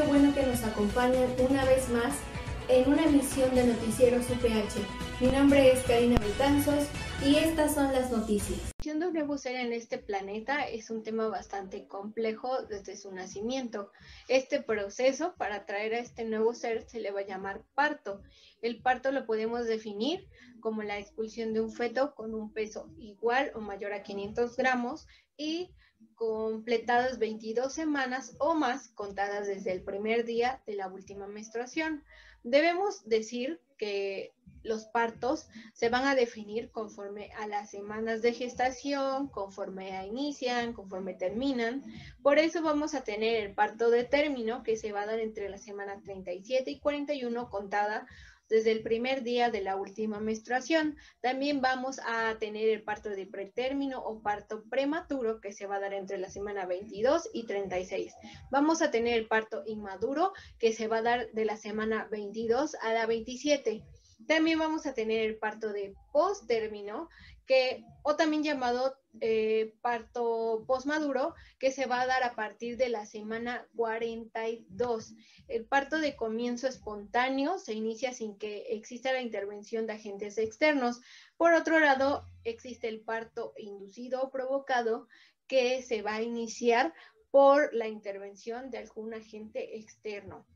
bueno que nos acompañen una vez más en una emisión de Noticieros UPH. Mi nombre es Karina Betanzos y estas son las noticias. La creación de un nuevo ser en este planeta es un tema bastante complejo desde su nacimiento. Este proceso para traer a este nuevo ser se le va a llamar parto. El parto lo podemos definir como la expulsión de un feto con un peso igual o mayor a 500 gramos y completadas 22 semanas o más contadas desde el primer día de la última menstruación. Debemos decir que los partos se van a definir conforme a las semanas de gestación, conforme inician, conforme terminan. Por eso vamos a tener el parto de término que se va a dar entre la semana 37 y 41 contada desde el primer día de la última menstruación. También vamos a tener el parto de pretérmino o parto prematuro que se va a dar entre la semana 22 y 36. Vamos a tener el parto inmaduro que se va a dar de la semana 22 a la 27. También vamos a tener el parto de posttérmino, o también llamado parto postmaduro, que se va a dar a partir de la semana 42. El parto de comienzo espontáneo se inicia sin que exista la intervención de agentes externos. Por otro lado, existe el parto inducido o provocado, que se va a iniciar por la intervención de algún agente externo,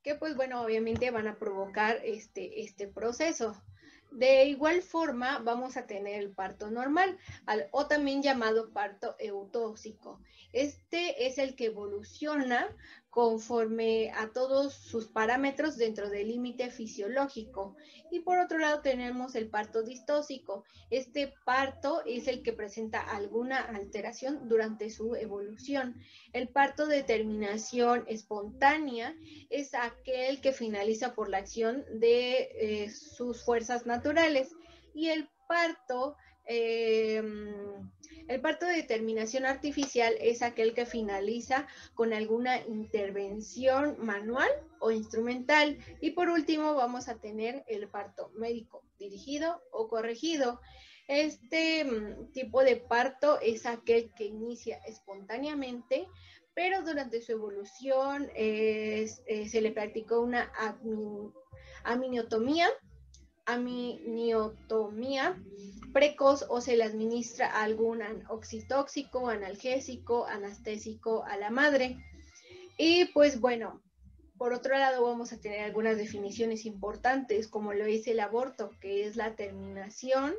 que pues bueno, obviamente van a provocar este proceso. De igual forma, vamos a tener el parto normal, o también llamado parto eutóxico. Este es el que evoluciona conforme a todos sus parámetros dentro del límite fisiológico. Y por otro lado tenemos el parto distóxico. Este parto es el que presenta alguna alteración durante su evolución. El parto de terminación espontánea es aquel que finaliza por la acción de sus fuerzas naturales. Y el parto de terminación artificial es aquel que finaliza con alguna intervención manual o instrumental. Y por último vamos a tener el parto médico dirigido o corregido. Este tipo de parto es aquel que inicia espontáneamente, pero durante su evolución se le practicó una aminiotomía precoz, o se le administra algún oxitóxico, analgésico, anestésico a la madre. Y pues bueno, por otro lado vamos a tener algunas definiciones importantes, como lo es el aborto, que es la terminación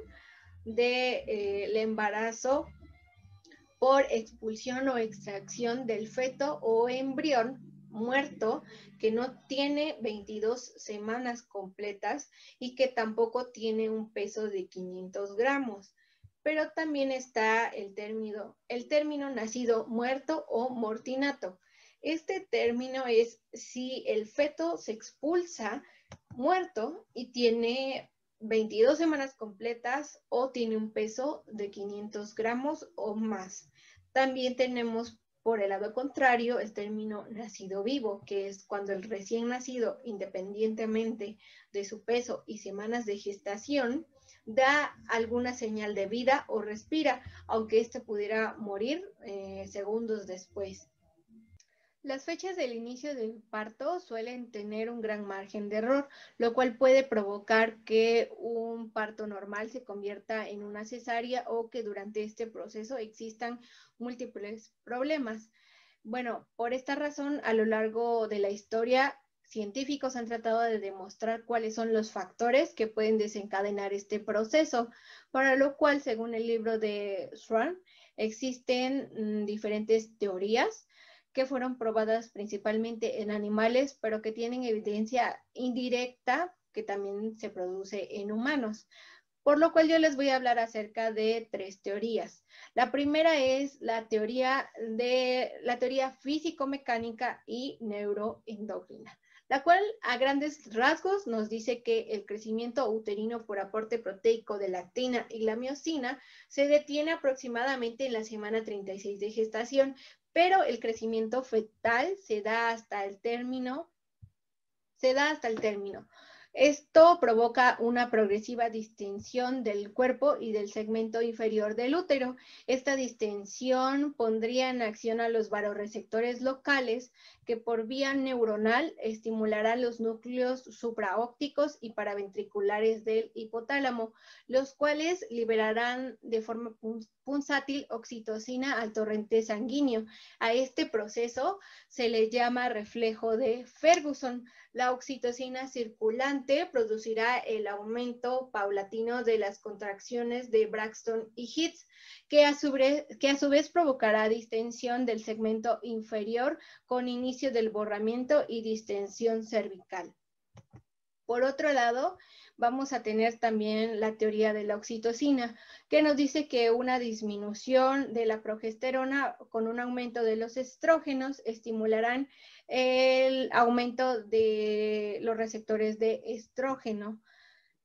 del embarazo por expulsión o extracción del feto o embrión muerto que no tiene 22 semanas completas y que tampoco tiene un peso de 500 gramos. Pero también está el término nacido muerto o mortinato. Este término es si el feto se expulsa muerto y tiene 22 semanas completas o tiene un peso de 500 gramos o más. También tenemos por el lado contrario el término nacido vivo, que es cuando el recién nacido, independientemente de su peso y semanas de gestación, da alguna señal de vida o respira, aunque éste pudiera morir segundos después. Las fechas del inicio del parto suelen tener un gran margen de error, lo cual puede provocar que un parto normal se convierta en una cesárea o que durante este proceso existan múltiples problemas. Bueno, por esta razón, a lo largo de la historia, científicos han tratado de demostrar cuáles son los factores que pueden desencadenar este proceso, para lo cual, según el libro de Schwann, existen diferentes teorías que fueron probadas principalmente en animales, pero que tienen evidencia indirecta que también se produce en humanos. Por lo cual yo les voy a hablar acerca de 3 teorías. La primera es la teoría físico-mecánica y neuroendocrina, la cual a grandes rasgos nos dice que el crecimiento uterino por aporte proteico de lactina y la miosina se detiene aproximadamente en la semana 36 de gestación, pero el crecimiento fetal se da hasta el término. Esto provoca una progresiva distensión del cuerpo y del segmento inferior del útero. Esta distensión pondría en acción a los vasoreceptores locales que por vía neuronal estimularán los núcleos supraópticos y paraventriculares del hipotálamo, los cuales liberarán de forma pulsátil oxitocina al torrente sanguíneo. A este proceso se le llama reflejo de Ferguson. La oxitocina circulante producirá el aumento paulatino de las contracciones de Braxton y Hicks, que a su vez provocará distensión del segmento inferior con inicio del borramiento y distensión cervical. Por otro lado, vamos a tener también la teoría de la oxitocina, que nos dice que una disminución de la progesterona con un aumento de los estrógenos estimularán el aumento de los receptores de estrógeno,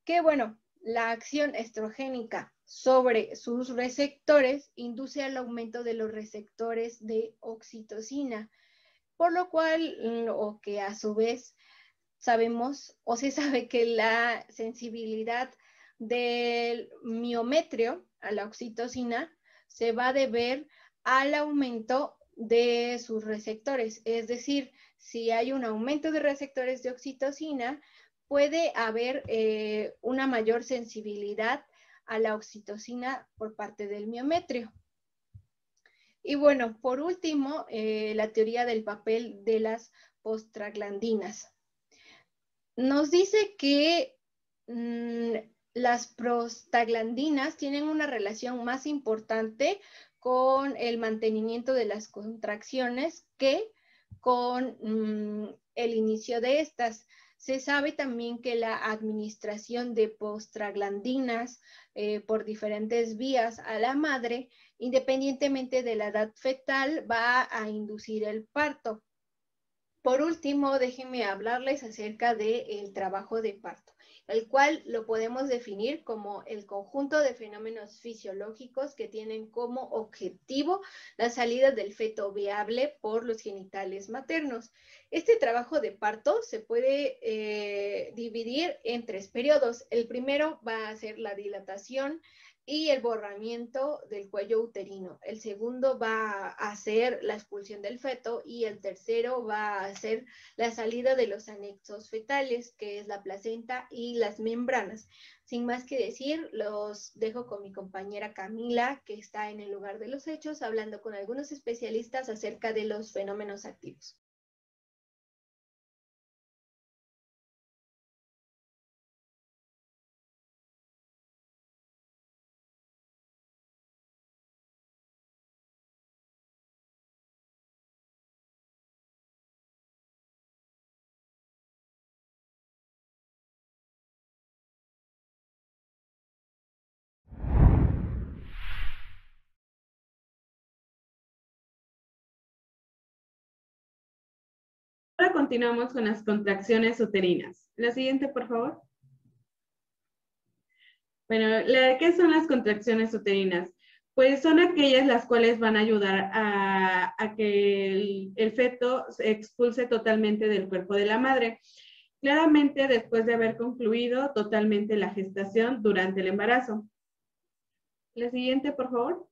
que bueno, la acción estrogénica sobre sus receptores induce al aumento de los receptores de oxitocina, por lo cual, o que a su vez sabemos o se sabe que la sensibilidad del miometrio a la oxitocina se va a deber al aumento de sus receptores. Es decir, si hay un aumento de receptores de oxitocina, puede haber una mayor sensibilidad a la oxitocina por parte del miometrio. Y bueno, por último, la teoría del papel de las prostaglandinas. Nos dice que las prostaglandinas tienen una relación más importante con el mantenimiento de las contracciones que con el inicio de estas. Se sabe también que la administración de prostaglandinas por diferentes vías a la madre, independientemente de la edad fetal, va a inducir el parto. Por último, déjenme hablarles acerca del trabajo de parto, el cual lo podemos definir como el conjunto de fenómenos fisiológicos que tienen como objetivo la salida del feto viable por los genitales maternos. Este trabajo de parto se puede dividir en 3 periodos. El primero va a ser la dilatación y el borramiento del cuello uterino. El segundo va a ser la expulsión del feto y el tercero va a ser la salida de los anexos fetales, que es la placenta y las membranas. Sin más que decir, los dejo con mi compañera Camila, que está en el lugar de los hechos, hablando con algunos especialistas acerca de los fenómenos activos. Ahora continuamos con las contracciones uterinas. La siguiente, por favor. Bueno, ¿qué son las contracciones uterinas? Pues son aquellas las cuales van a ayudar a que el feto se expulse totalmente del cuerpo de la madre. Claramente después de haber concluido totalmente la gestación durante el embarazo. La siguiente, por favor.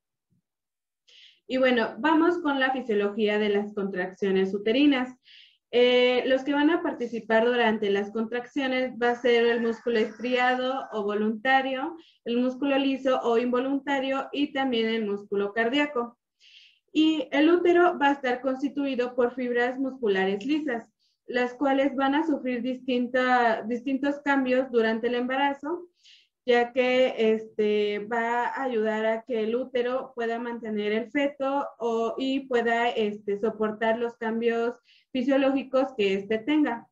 Y bueno, vamos con la fisiología de las contracciones uterinas. Los que van a participar durante las contracciones va a ser el músculo estriado o voluntario, el músculo liso o involuntario y también el músculo cardíaco. Y el útero va a estar constituido por fibras musculares lisas, las cuales van a sufrir distintos cambios durante el embarazo, ya que va a ayudar a que el útero pueda mantener el feto y pueda soportar los cambios fisiológicos que tenga.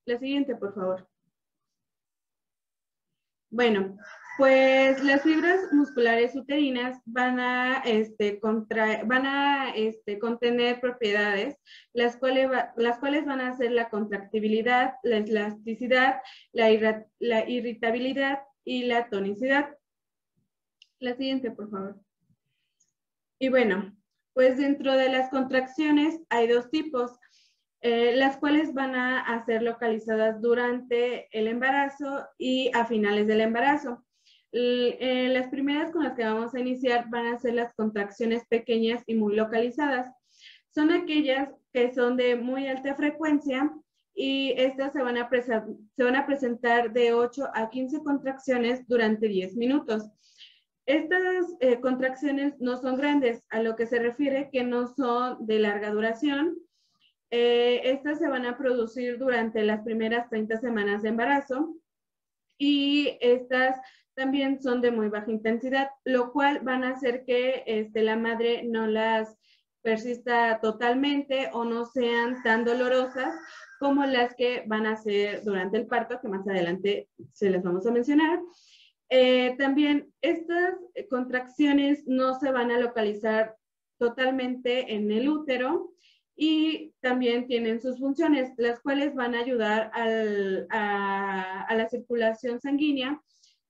La siguiente, por favor. Bueno, pues las fibras musculares uterinas van a contener propiedades, las cuales van a ser la contractibilidad, la elasticidad, la irritabilidad y la tonicidad. La siguiente, por favor. Y bueno, pues dentro de las contracciones hay 2 tipos. las cuales van a ser localizadas durante el embarazo y a finales del embarazo. Las primeras con las que vamos a iniciar van a ser las contracciones pequeñas y muy localizadas. Son aquellas que son de muy alta frecuencia y estas se van a presentar de 8 a 15 contracciones durante 10 minutos. Estas contracciones no son grandes, a lo que se refiere que no son de larga duración. Estas se van a producir durante las primeras 30 semanas de embarazo y estas también son de muy baja intensidad, lo cual van a hacer que la madre no las persista totalmente o no sean tan dolorosas como las que van a ser durante el parto, que más adelante se les vamos a mencionar. También estas contracciones no se van a localizar totalmente en el útero y también tienen sus funciones, las cuales van a ayudar a la circulación sanguínea.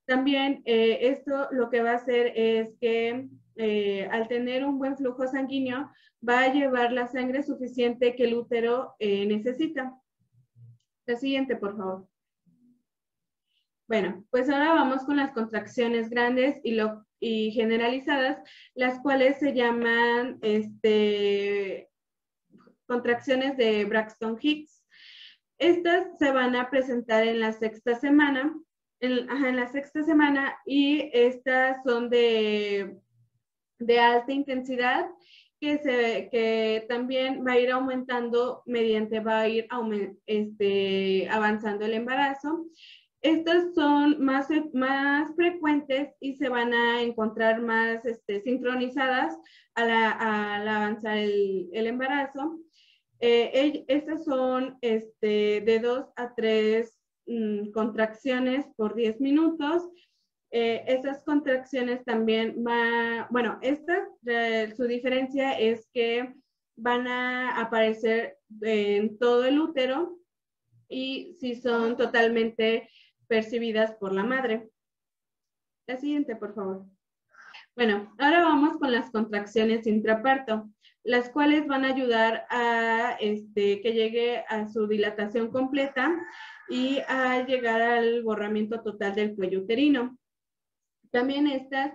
También esto lo que va a hacer es que al tener un buen flujo sanguíneo va a llevar la sangre suficiente que el útero necesita. La siguiente, por favor. Bueno, pues ahora vamos con las contracciones grandes y generalizadas, las cuales se llaman contracciones de Braxton Hicks. Estas se van a presentar en la sexta semana, en la sexta semana, y estas son de alta intensidad que también va a ir aumentando mediante va a ir avanzando el embarazo. Estas son más frecuentes y se van a encontrar más sincronizadas al avanzar el embarazo. Estas son de 2 a 3 contracciones por 10 minutos. Estas contracciones también su diferencia es que van a aparecer en todo el útero y si son totalmente percibidas por la madre. La siguiente, por favor. Bueno, ahora vamos con las contracciones intraparto, las cuales van a ayudar a que llegue a su dilatación completa y a llegar al borramiento total del cuello uterino. También estas,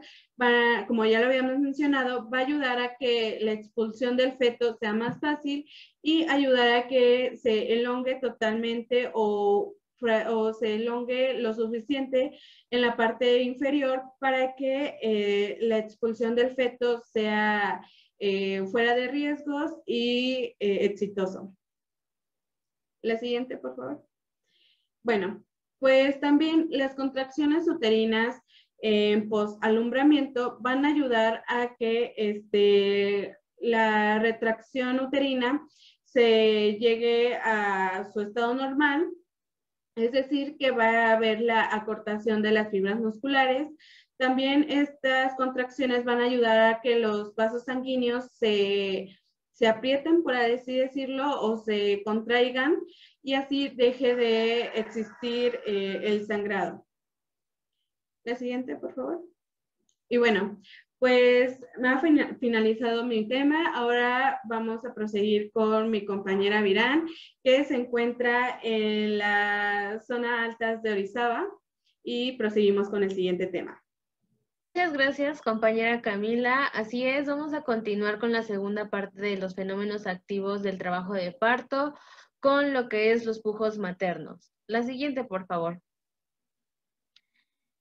como ya lo habíamos mencionado, va a ayudar a que la expulsión del feto sea más fácil y ayudar a que se elongue totalmente o se elongue lo suficiente en la parte inferior para que la expulsión del feto sea fuera de riesgos y exitoso. La siguiente, por favor. Bueno, pues también las contracciones uterinas en posalumbramiento van a ayudar a que la retracción uterina se llegue a su estado normal, es decir, que va a haber la acortación de las fibras musculares. También estas contracciones van a ayudar a que los vasos sanguíneos se aprieten, por así decirlo, o se contraigan y así deje de existir el sangrado. La siguiente, por favor. Y bueno, pues me ha finalizado mi tema. Ahora vamos a proseguir con mi compañera Virán, que se encuentra en la zona altas de Orizaba, y proseguimos con el siguiente tema. Muchas gracias, compañera Camila. Así es, vamos a continuar con la segunda parte de los fenómenos activos del trabajo de parto, con lo que es los pujos maternos. La siguiente, por favor.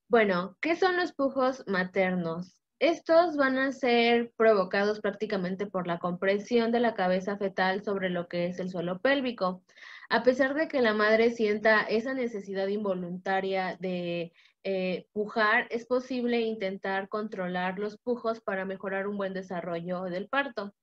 Bueno, ¿qué son los pujos maternos? Estos van a ser provocados prácticamente por la compresión de la cabeza fetal sobre lo que es el suelo pélvico. A pesar de que la madre sienta esa necesidad involuntaria de pujar, es posible intentar controlar los pujos para mejorar un buen desarrollo del parto.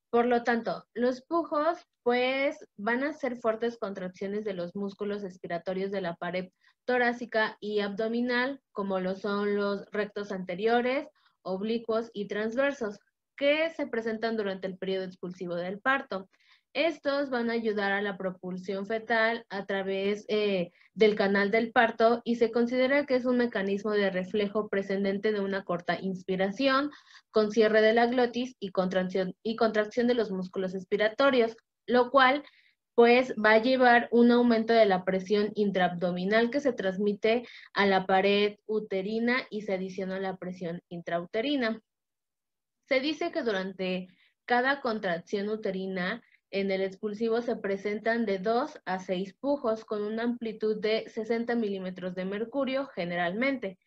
Por lo tanto, los pujos pues van a ser fuertes contracciones de los músculos expiratorios de la pared torácica y abdominal, como lo son los rectos anteriores, oblicuos y transversos, que se presentan durante el periodo expulsivo del parto. Estos van a ayudar a la propulsión fetal a través del canal del parto y se considera que es un mecanismo de reflejo precedente de una corta inspiración con cierre de la glotis y contracción de los músculos expiratorios, lo cual pues va a llevar un aumento de la presión intraabdominal que se transmite a la pared uterina y se adiciona a la presión intrauterina. Se dice que durante cada contracción uterina en el expulsivo se presentan de 2 a 6 pujos con una amplitud de 60 milímetros de mercurio generalmente.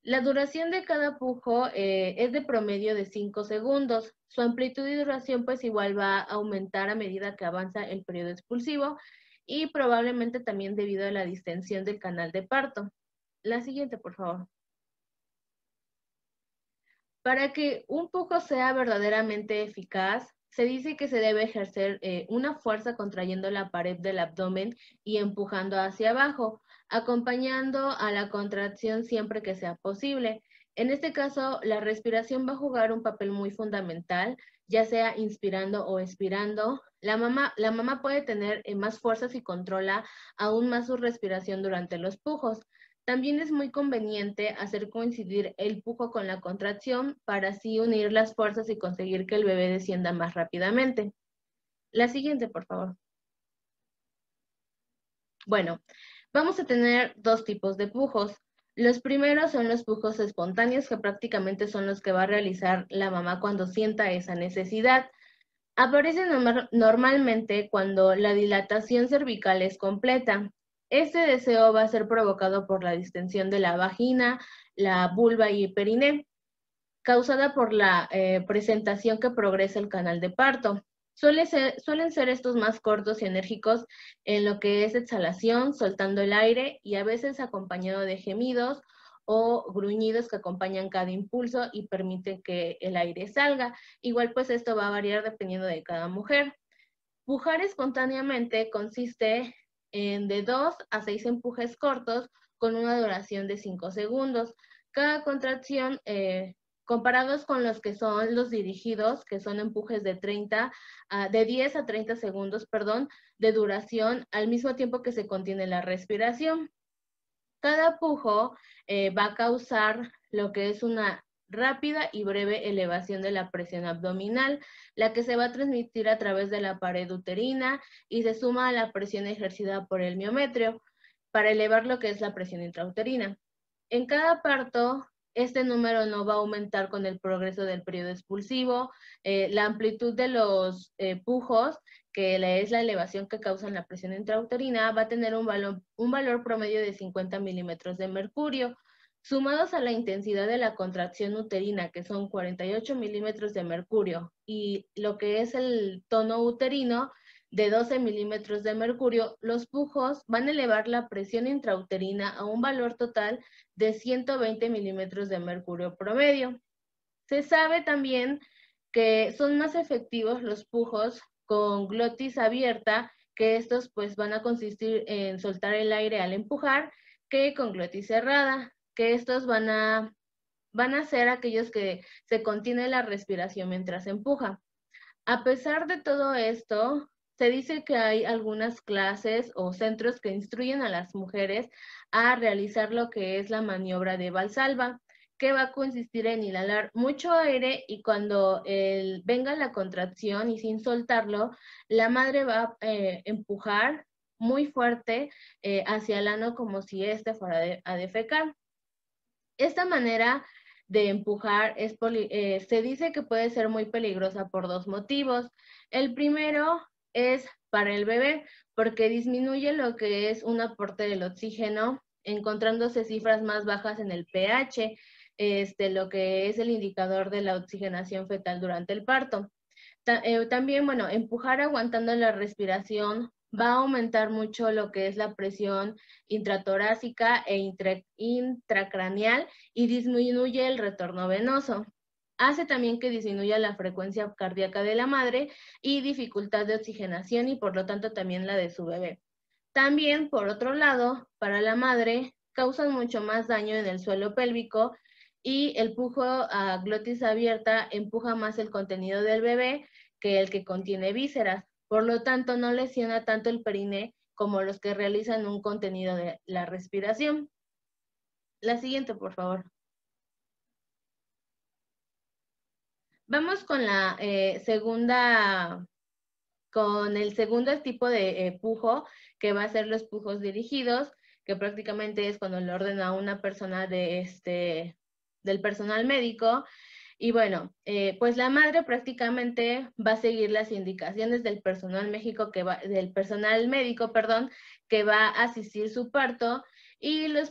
La duración de cada pujo es de promedio de 5 segundos. Su amplitud y duración pues igual va a aumentar a medida que avanza el periodo expulsivo y probablemente también debido a la distensión del canal de parto. La siguiente, por favor. Para que un pujo sea verdaderamente eficaz, se dice que se debe ejercer una fuerza contrayendo la pared del abdomen y empujando hacia abajo, acompañando a la contracción siempre que sea posible. En este caso, la respiración va a jugar un papel muy fundamental, ya sea inspirando o expirando. La mamá puede tener más fuerza si controla aún más su respiración durante los pujos. También es muy conveniente hacer coincidir el pujo con la contracción para así unir las fuerzas y conseguir que el bebé descienda más rápidamente. La siguiente, por favor. Bueno, vamos a tener dos tipos de pujos. Los primeros son los pujos espontáneos, que prácticamente son los que va a realizar la mamá cuando sienta esa necesidad. Aparecen normalmente cuando la dilatación cervical es completa. Este deseo va a ser provocado por la distensión de la vagina, la vulva y periné, causada por la presentación que progresa el canal de parto. Suelen ser estos más cortos y enérgicos en lo que es exhalación, soltando el aire y a veces acompañado de gemidos o gruñidos que acompañan cada impulso y permiten que el aire salga. Igual pues esto va a variar dependiendo de cada mujer. Pujar espontáneamente consiste en de 2 a 6 empujes cortos con una duración de 5 segundos. Cada contracción, comparados con los que son los dirigidos, que son empujes de 10 a 30 segundos, de duración al mismo tiempo que se contiene la respiración. Cada pujo va a causar lo que es una rápida y breve elevación de la presión abdominal, la que se va a transmitir a través de la pared uterina y se suma a la presión ejercida por el miometrio para elevar lo que es la presión intrauterina. En cada parto, este número no va a aumentar con el progreso del periodo expulsivo. La amplitud de los pujos, que es la elevación que causan la presión intrauterina, va a tener un valor promedio de 50 milímetros de mercurio. Sumados a la intensidad de la contracción uterina, que son 48 milímetros de mercurio, y lo que es el tono uterino, de 12 milímetros de mercurio, los pujos van a elevar la presión intrauterina a un valor total de 120 milímetros de mercurio promedio. Se sabe también que son más efectivos los pujos con glotis abierta, que estos pues van a consistir en soltar el aire al empujar, que con glotis cerrada, que estos van a ser aquellos que se contiene la respiración mientras se empuja. A pesar de todo esto, se dice que hay algunas clases o centros que instruyen a las mujeres a realizar lo que es la maniobra de Valsalva, que va a consistir en inhalar mucho aire y cuando venga la contracción y sin soltarlo, la madre va a empujar muy fuerte hacia el ano como si éste fuera a defecar. Esta manera de empujar se dice que puede ser muy peligrosa por dos motivos. El primero es para el bebé, porque disminuye lo que es un aporte del oxígeno, encontrándose cifras más bajas en el pH, lo que es el indicador de la oxigenación fetal durante el parto. También, bueno, empujar aguantando la respiración va a aumentar mucho lo que es la presión intratorácica e intracraneal y disminuye el retorno venoso. Hace también que disminuya la frecuencia cardíaca de la madre y dificultad de oxigenación y por lo tanto también la de su bebé. También, por otro lado, para la madre causan mucho más daño en el suelo pélvico y el pujo a glotis abierta empuja más el contenido del bebé que el que contiene vísceras. Por lo tanto, no lesiona tanto el periné como los que realizan un contenido de la respiración. La siguiente, por favor. Vamos con la segunda con el segundo tipo de pujo, que va a ser los pujos dirigidos, que prácticamente es cuando le ordena a una persona del personal médico. Y bueno, pues la madre prácticamente va a seguir las indicaciones del personal médico que va a asistir su parto, y los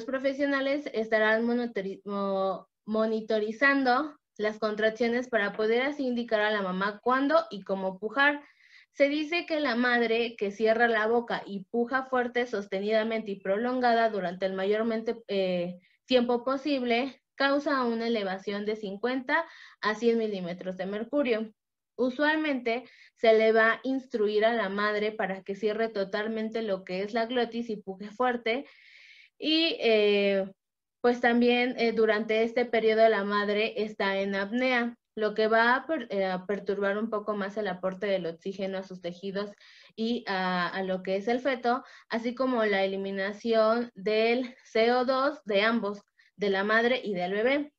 profesionales estarán monitorizando las contracciones para poder así indicar a la mamá cuándo y cómo pujar. Se dice que la madre que cierra la boca y puja fuerte, sostenidamente y prolongada durante el mayormente tiempo posible, causa una elevación de 50 a 100 milímetros de mercurio. Usualmente se le va a instruir a la madre para que cierre totalmente lo que es la glotis y puje fuerte. Y pues también durante este periodo la madre está en apnea, lo que va a perturbar un poco más el aporte del oxígeno a sus tejidos y a lo que es el feto, así como la eliminación del CO2 de ambos, de la madre y del bebé.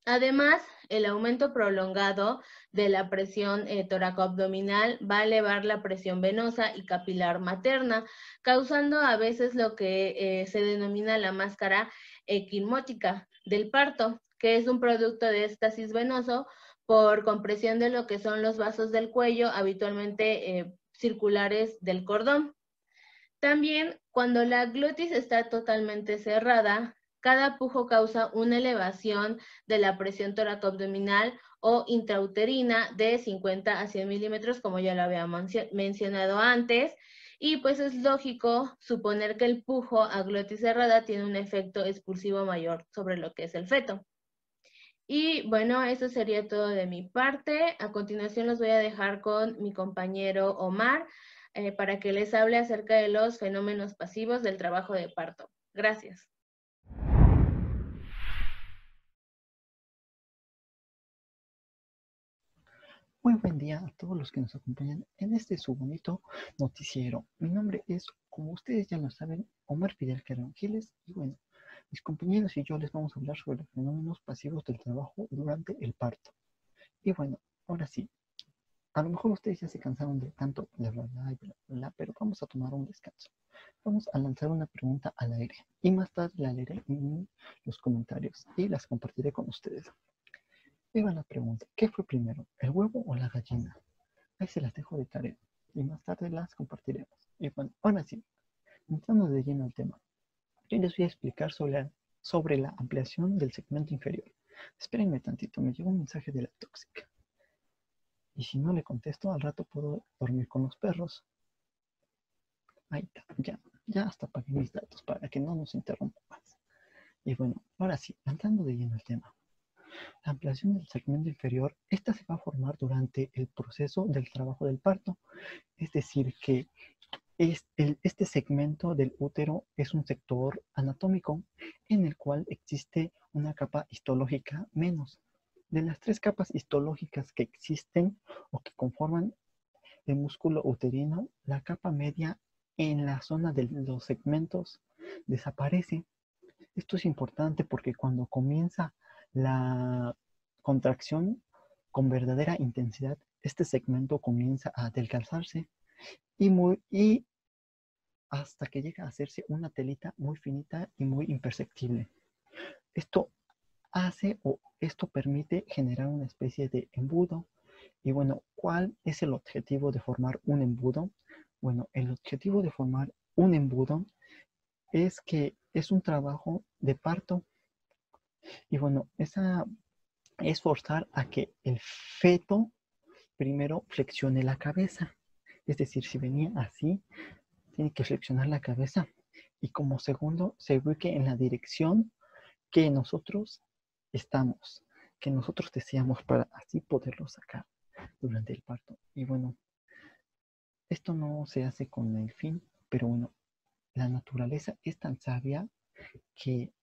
Además, el aumento prolongado de la presión toracoabdominal va a elevar la presión venosa y capilar materna, causando a veces lo que se denomina la máscara equimótica del parto, que es un producto de éxtasis venoso por compresión de lo que son los vasos del cuello, habitualmente circulares del cordón. También, cuando la glotis está totalmente cerrada, cada pujo causa una elevación de la presión toracoabdominal o intrauterina de 50 a 100 milímetros, como ya lo había mencionado antes, y pues es lógico suponer que el pujo a glotis cerrada tiene un efecto expulsivo mayor sobre lo que es el feto. Y bueno, eso sería todo de mi parte. A continuación los voy a dejar con mi compañero Omar para que les hable acerca de los fenómenos pasivos del trabajo de parto. Gracias. Muy buen día a todos los que nos acompañan en este su bonito noticiero. Mi nombre es, como ustedes ya lo saben, Omar Fidel Carrón Giles, y bueno, mis compañeros y yo les vamos a hablar sobre los fenómenos pasivos del trabajo durante el parto. Y bueno, ahora sí, a lo mejor ustedes ya se cansaron de tanto bla bla bla y bla bla, pero vamos a tomar un descanso. Vamos a lanzar una pregunta al aire y más tarde la leeré en los comentarios y las compartiré con ustedes. Y va la pregunta, ¿qué fue primero, el huevo o la gallina? Ahí se las dejo de tarea y más tarde las compartiremos. Y bueno, ahora sí, entrando de lleno al tema, yo les voy a explicar sobre la ampliación del segmento inferior. Espérenme tantito, me llegó un mensaje de la tóxica. Y si no le contesto, al rato puedo dormir con los perros. Ahí está, ya hasta pagué mis datos para que no nos interrumpa más. Y bueno, ahora sí, entrando de lleno al tema. La ampliación del segmento inferior, esta se va a formar durante el proceso del trabajo del parto. Es decir, que este segmento del útero es un sector anatómico en el cual existe una capa histológica menos. De las 3 capas histológicas que existen o que conforman el músculo uterino, la capa media en la zona de los segmentos desaparece. Esto es importante porque cuando comienza la contracción con verdadera intensidad, este segmento comienza a adelgazarse y hasta que llega a hacerse una telita muy finita y muy imperceptible. Esto permite generar una especie de embudo. Y bueno, ¿cuál es el objetivo de formar un embudo? Bueno, el objetivo de formar un embudo es que es un trabajo de parto. Y bueno, esa es forzar a que el feto primero flexione la cabeza. Es decir, si venía así, tiene que flexionar la cabeza. Y como segundo, se ubique en la dirección que nosotros estamos, que nosotros deseamos para así poderlo sacar durante el parto. Y bueno, esto no se hace con el fin, pero bueno, la naturaleza es tan sabia que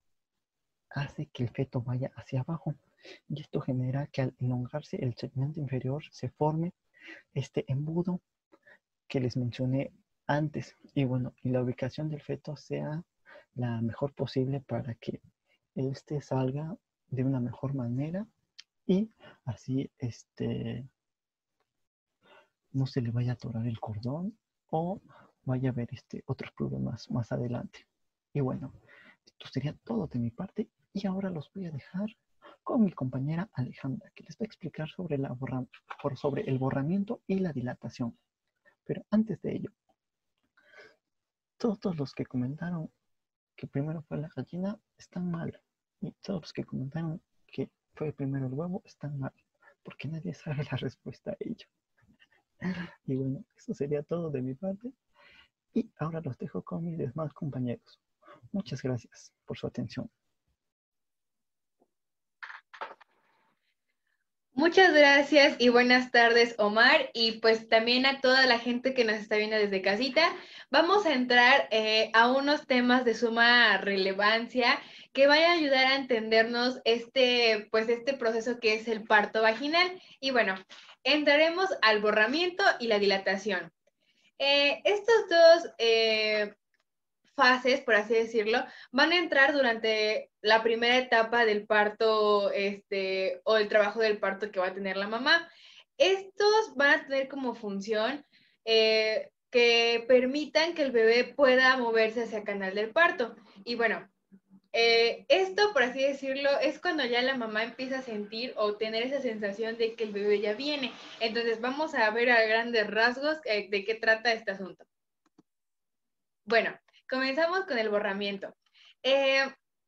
hace que el feto vaya hacia abajo. Y esto genera que al elongarse el segmento inferior se forme este embudo que les mencioné antes. Y bueno, y la ubicación del feto sea la mejor posible para que este salga de una mejor manera y así no se le vaya a atorar el cordón o vaya a haber otros problemas más adelante. Y bueno, esto sería todo de mi parte y ahora los voy a dejar con mi compañera Alejandra, que les va a explicar sobre el borramiento y la dilatación. Pero antes de ello, todos los que comentaron que primero fue la gallina están mal. Y todos los que comentaron que fue primero el huevo están mal, porque nadie sabe la respuesta a ello. Y bueno, eso sería todo de mi parte. Y ahora los dejo con mis demás compañeros. Muchas gracias por su atención. Muchas gracias y buenas tardes, Omar, y pues también a toda la gente que nos está viendo desde casita. Vamos a entrar a unos temas de suma relevancia que vayan a ayudar a entendernos este proceso que es el parto vaginal. Y bueno, entraremos al borramiento y la dilatación. Estos dos fases, por así decirlo, van a entrar durante la primera etapa del parto, o el trabajo del parto que va a tener la mamá. Estos van a tener como función que permitan que el bebé pueda moverse hacia el canal del parto. Y bueno, esto, por así decirlo, es cuando ya la mamá empieza a sentir o tener esa sensación de que el bebé ya viene. Entonces vamos a ver a grandes rasgos de qué trata este asunto. Bueno, comenzamos con el borramiento.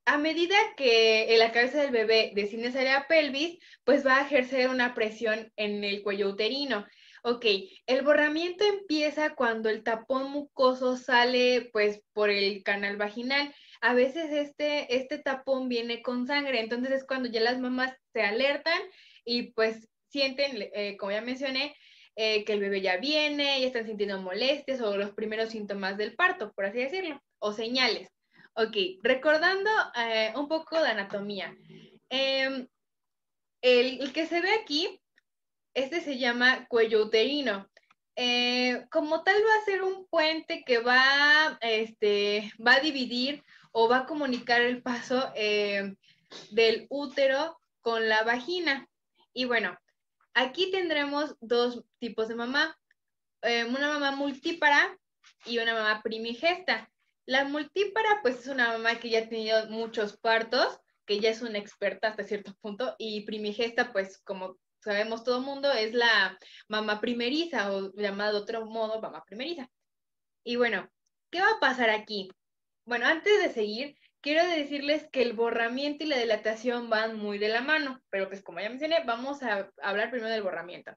A medida que la cabeza del bebé desciende hacia la pelvis, pues va a ejercer una presión en el cuello uterino. Ok, el borramiento empieza cuando el tapón mucoso sale pues por el canal vaginal. A veces este tapón viene con sangre, entonces es cuando ya las mamás se alertan y pues sienten, como ya mencioné, que el bebé ya viene, ya están sintiendo molestias o los primeros síntomas del parto, por así decirlo, o señales. Ok, recordando un poco de anatomía. El que se ve aquí, se llama cuello uterino. Como tal va a ser un puente que va a dividir o va a comunicar el paso del útero con la vagina. Y bueno, aquí tendremos dos tipos de mamá, una mamá multípara y una mamá primigesta. La multípara, pues es una mamá que ya ha tenido muchos partos, que ya es una experta hasta cierto punto, y primigesta, pues como sabemos todo el mundo, es la mamá primeriza, o llamada de otro modo, mamá primeriza. Y bueno, ¿qué va a pasar aquí? Bueno, antes de seguir, quiero decirles que el borramiento y la dilatación van muy de la mano, pero pues como ya mencioné, vamos a hablar primero del borramiento.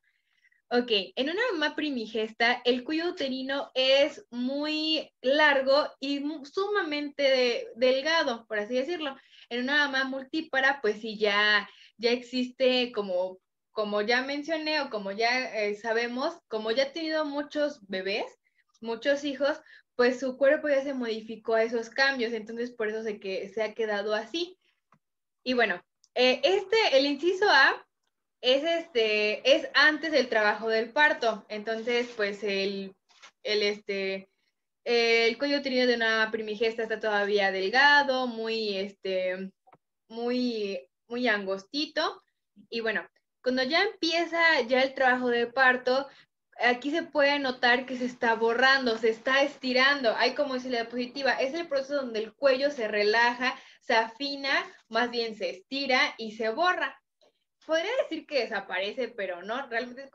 Ok, en una mamá primigesta, el cuello uterino es muy largo y sumamente delgado, por así decirlo. En una mamá multípara, pues sí, ya existe como ya mencioné o como ya sabemos, como ya ha tenido muchos bebés, muchos hijos, pues su cuerpo ya se modificó a esos cambios, entonces por eso se ha quedado así. Y bueno, el inciso A es antes del trabajo del parto. Entonces, pues el cuello uterino de una primigesta está todavía delgado, muy angostito. Y bueno, cuando ya empieza ya el trabajo de parto, aquí se puede notar que se está borrando, se está estirando. Hay como dice la diapositiva, es el proceso donde el cuello se relaja, se afina, más bien se estira y se borra. Podría decir que desaparece, pero no, realmente es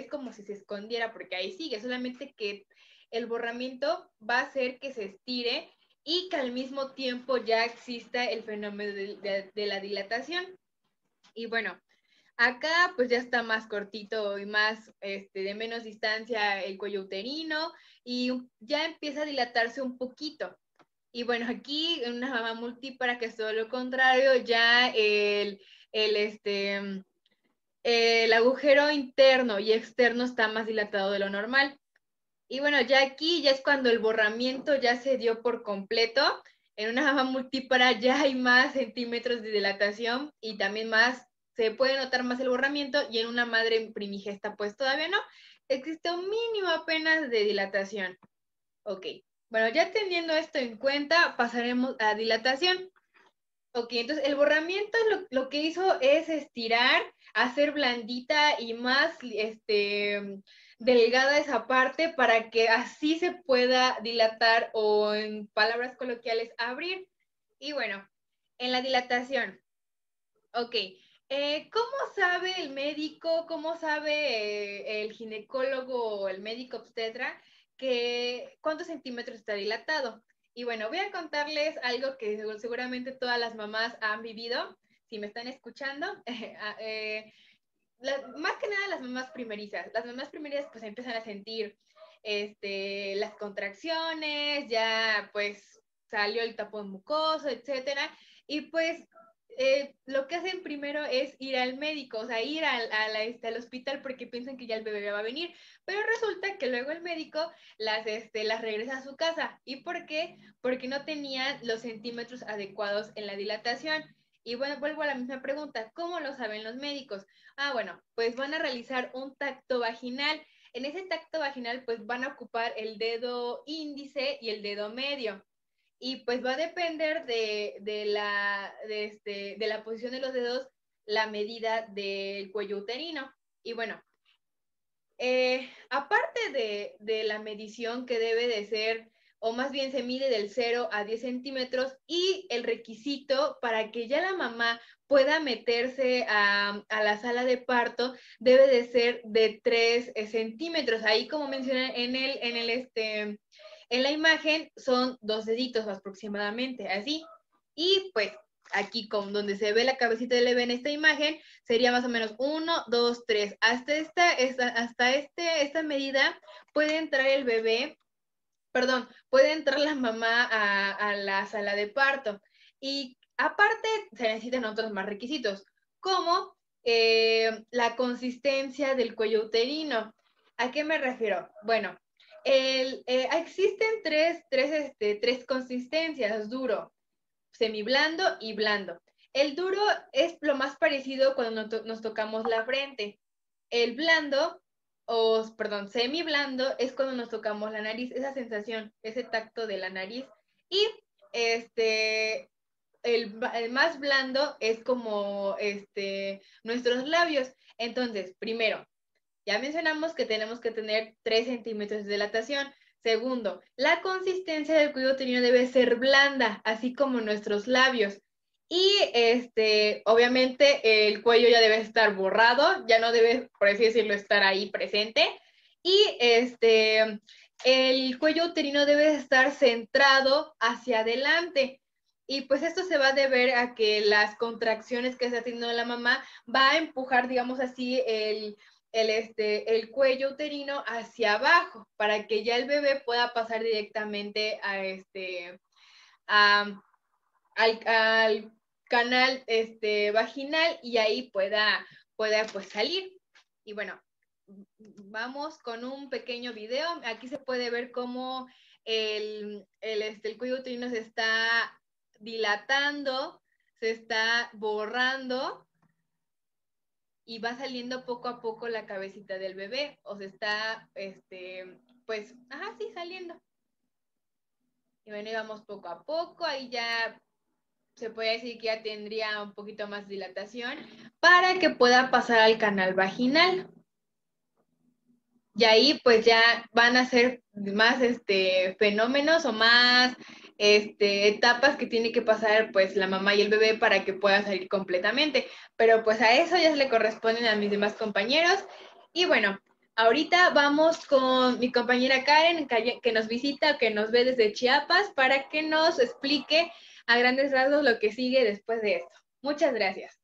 como si se escondiera, porque ahí sigue, solamente que el borramiento va a hacer que se estire y que al mismo tiempo ya exista el fenómeno de la dilatación. Y bueno, acá pues ya está más cortito y más de menos distancia el cuello uterino y ya empieza a dilatarse un poquito. Y bueno, aquí en una mamá multípara, que es todo lo contrario, ya el agujero interno y externo está más dilatado de lo normal. Y bueno, ya aquí ya es cuando el borramiento ya se dio por completo. En una mamá multípara ya hay más centímetros de dilatación y también se puede notar más el borramiento, y en una madre primigesta pues todavía no. Existe un mínimo apenas de dilatación. Ok, bueno, ya teniendo esto en cuenta, pasaremos a dilatación. Ok, entonces el borramiento lo que hizo es estirar, hacer blandita y más delgada esa parte para que así se pueda dilatar o en palabras coloquiales abrir. Y bueno, en la dilatación, ok, ¿cómo sabe el médico, cómo sabe el ginecólogo o el médico obstetra que cuántos centímetros está dilatado? Y bueno, voy a contarles algo que seguramente todas las mamás han vivido, si me están escuchando. Más que nada las mamás primerizas. Las mamás primerizas pues empiezan a sentir las contracciones, ya pues salió el tapón mucoso, etcétera. Y pues lo que hacen primero es ir al médico, o sea, ir al hospital porque piensan que ya el bebé va a venir, pero resulta que luego el médico las regresa a su casa. ¿Y por qué? Porque no tenían los centímetros adecuados en la dilatación. Y bueno, vuelvo a la misma pregunta, ¿cómo lo saben los médicos? Ah, bueno, pues van a realizar un tacto vaginal. En ese tacto vaginal, pues van a ocupar el dedo índice y el dedo medio. Y pues va a depender de la posición de los dedos, la medida del cuello uterino. Y bueno, aparte de la medición que debe de ser, o más bien se mide del 0 a 10 centímetros, y el requisito para que ya la mamá pueda meterse a la sala de parto debe de ser de 3 centímetros. Ahí, como mencioné en la imagen, son 2 deditos aproximadamente, así. Y pues aquí con donde se ve la cabecita del bebé en esta imagen, sería más o menos 1, 2, 3. Hasta esta medida puede entrar el bebé, perdón, puede entrar la mamá a la sala de parto. Y aparte se necesitan otros más requisitos, como la consistencia del cuello uterino. ¿A qué me refiero? Bueno, existen tres consistencias: duro, semiblando y blando. El duro es lo más parecido cuando nos tocamos la frente. El blando, perdón, semiblando, es cuando nos tocamos la nariz, esa sensación, ese tacto de la nariz. Y el más blando es como nuestros labios. Entonces, primero, ya mencionamos que tenemos que tener 3 centímetros de dilatación. Segundo, la consistencia del cuello uterino debe ser blanda, así como nuestros labios. Y obviamente el cuello ya debe estar borrado, ya no debe, por así decirlo, estar ahí presente. Y el cuello uterino debe estar centrado hacia adelante. Y pues esto se va a deber a que las contracciones que está teniendo la mamá va a empujar, digamos así, el cuello uterino hacia abajo para que ya el bebé pueda pasar directamente al canal vaginal y ahí pueda pues salir. Y bueno, vamos con un pequeño video. Aquí se puede ver cómo el cuello uterino se está dilatando, se está borrando y va saliendo poco a poco la cabecita del bebé, o se está, pues, sí, saliendo. Y bueno, íbamos poco a poco, ahí ya se puede decir que ya tendría un poquito más dilatación para que pueda pasar al canal vaginal. Y ahí pues ya van a ser más fenómenos o más etapas que tiene que pasar pues la mamá y el bebé para que pueda salir completamente. Pero pues a eso ya se le corresponden a mis demás compañeros. Y bueno, ahorita vamos con mi compañera Karen, que nos visita, que nos ve desde Chiapas, para que nos explique a grandes rasgos lo que sigue después de esto. Muchas gracias.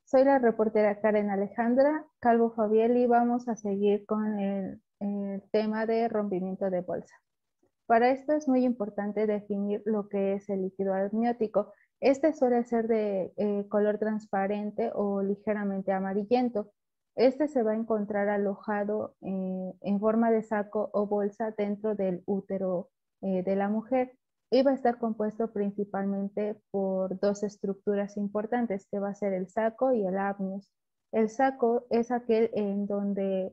Soy la reportera Karen Alejandra Calvo Fabiel y vamos a seguir con el tema de rompimiento de bolsa. Para esto es muy importante definir lo que es el líquido amniótico. Este suele ser de color transparente o ligeramente amarillento. Este se va a encontrar alojado en forma de saco o bolsa dentro del útero de la mujer. Y va a estar compuesto principalmente por 2 estructuras importantes, que va a ser el saco y el amnios. El saco es aquel en donde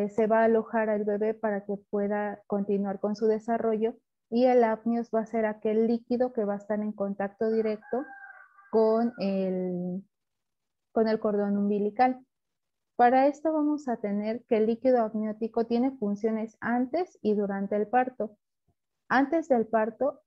se va a alojar al bebé para que pueda continuar con su desarrollo, y el amnios va a ser aquel líquido que va a estar en contacto directo con el cordón umbilical. Para esto vamos a tener que el líquido amniótico tiene funciones antes y durante el parto. Antes del parto,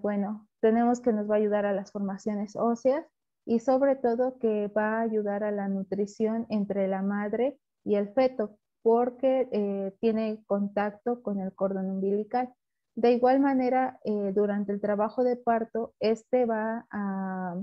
bueno, tenemos que nos va a ayudar a las formaciones óseas y sobre todo que va a ayudar a la nutrición entre la madre y el feto porque tiene contacto con el cordón umbilical. De igual manera, durante el trabajo de parto, este va a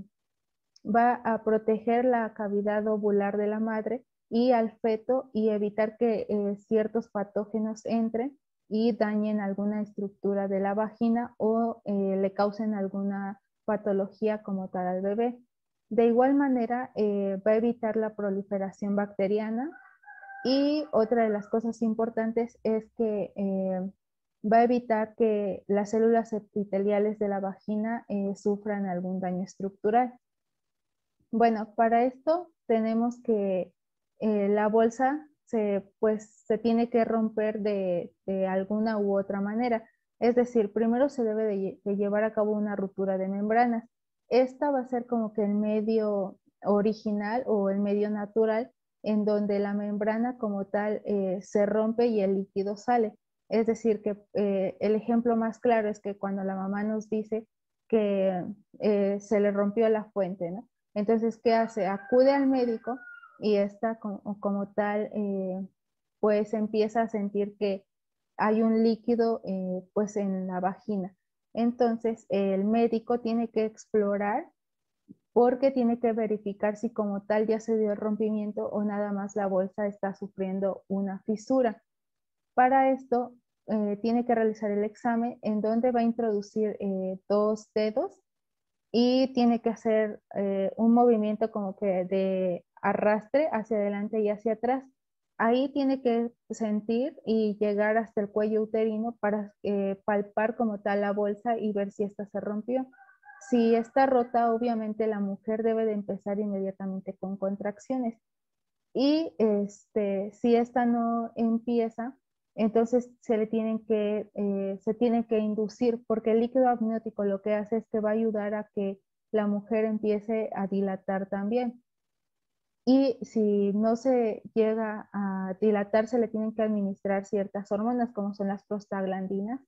proteger la cavidad ovular de la madre y al feto y evitar que ciertos patógenos entren y dañen alguna estructura de la vagina o le causen alguna patología como tal al bebé. De igual manera, va a evitar la proliferación bacteriana y otra de las cosas importantes es que va a evitar que las células epiteliales de la vagina sufran algún daño estructural. Bueno, para esto tenemos que la bolsa se tiene que romper de alguna u otra manera. Es decir, primero se debe de llevar a cabo una ruptura de membranas. Esta va a ser como que el medio original o el medio natural en donde la membrana como tal se rompe y el líquido sale. Es decir, que el ejemplo más claro es que cuando la mamá nos dice que se le rompió la fuente, ¿no? Entonces, ¿qué hace? Acude al médico y esta como tal, pues empieza a sentir que hay un líquido pues en la vagina. Entonces, el médico tiene que explorar porque tiene que verificar si como tal ya se dio el rompimiento o nada más la bolsa está sufriendo una fisura. Para esto, tiene que realizar el examen en donde va a introducir 2 dedos y tiene que hacer un movimiento como que de arrastre hacia adelante y hacia atrás. Ahí tiene que sentir y llegar hasta el cuello uterino para palpar como tal la bolsa y ver si esta se rompió. Si está rota, obviamente la mujer debe de empezar inmediatamente con contracciones. Y si esta no empieza, entonces se tiene que inducir, porque el líquido amniótico lo que hace es que va a ayudar a que la mujer empiece a dilatar también. Y si no se llega a dilatar, se le tienen que administrar ciertas hormonas, como son las prostaglandinas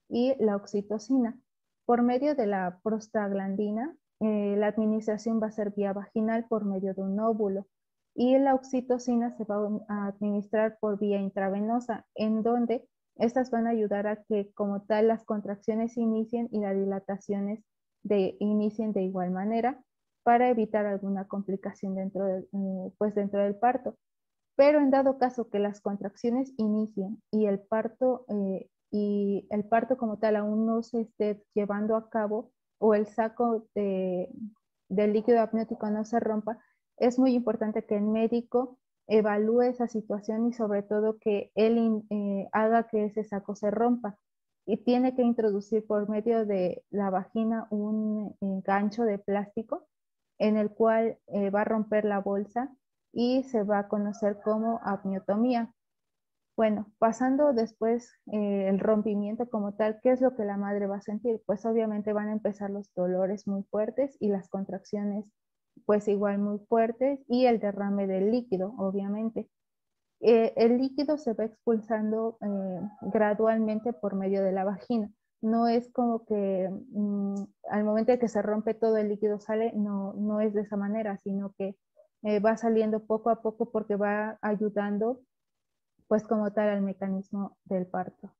y la oxitocina. Por medio de la prostaglandina, la administración va a ser vía vaginal por medio de un óvulo y la oxitocina se va a administrar por vía intravenosa, en donde estas van a ayudar a que como tal las contracciones inicien y las dilataciones inicien de igual manera para evitar alguna complicación dentro del parto. Pero en dado caso que las contracciones inicien y el parto como tal aún no se esté llevando a cabo o el saco del líquido amniótico no se rompa, es muy importante que el médico evalúe esa situación y sobre todo que él haga que ese saco se rompa. Y tiene que introducir por medio de la vagina un gancho de plástico en el cual va a romper la bolsa y se va a conocer como amniotomía. Bueno, pasando después el rompimiento como tal, ¿qué es lo que la madre va a sentir? Pues obviamente van a empezar los dolores muy fuertes y las contracciones pues igual muy fuertes y el derrame del líquido, obviamente. El líquido se va expulsando gradualmente por medio de la vagina. No es como que al momento de que se rompe todo el líquido sale, no es de esa manera, sino que va saliendo poco a poco porque va ayudando pues como tal al mecanismo del parto.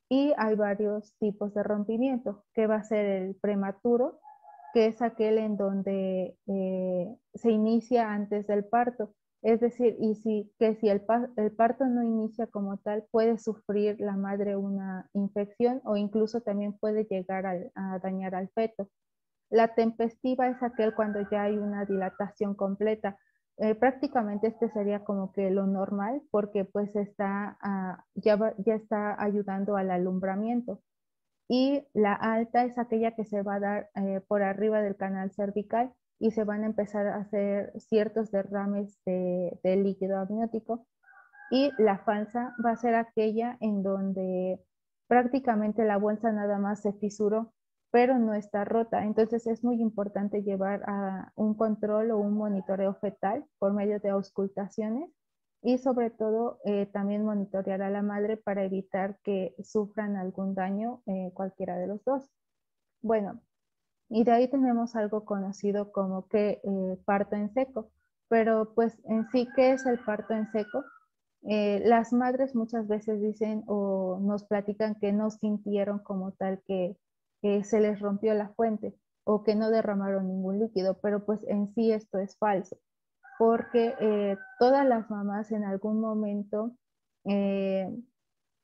Y hay varios tipos de rompimiento, que va a ser el prematuro, que es aquel en donde se inicia antes del parto. Es decir, si el parto no inicia como tal, puede sufrir la madre una infección o incluso también puede llegar a dañar al feto. La tempestiva es aquel cuando ya hay una dilatación completa. Prácticamente este sería como que lo normal porque pues ya está ayudando al alumbramiento. Y la alta es aquella que se va a dar por arriba del canal cervical y se van a empezar a hacer ciertos derrames de líquido amniótico. Y la falsa va a ser aquella en donde prácticamente la bolsa nada más se fisuró pero no está rota. Entonces es muy importante llevar a un control o un monitoreo fetal por medio de auscultaciones y sobre todo también monitorear a la madre para evitar que sufran algún daño cualquiera de los dos. Bueno, y de ahí tenemos algo conocido como que parto en seco, pero pues en sí, ¿qué es el parto en seco? Las madres muchas veces dicen o nos platican que no sintieron como tal que se les rompió la fuente o que no derramaron ningún líquido, pero pues en sí esto es falso, porque todas las mamás en algún momento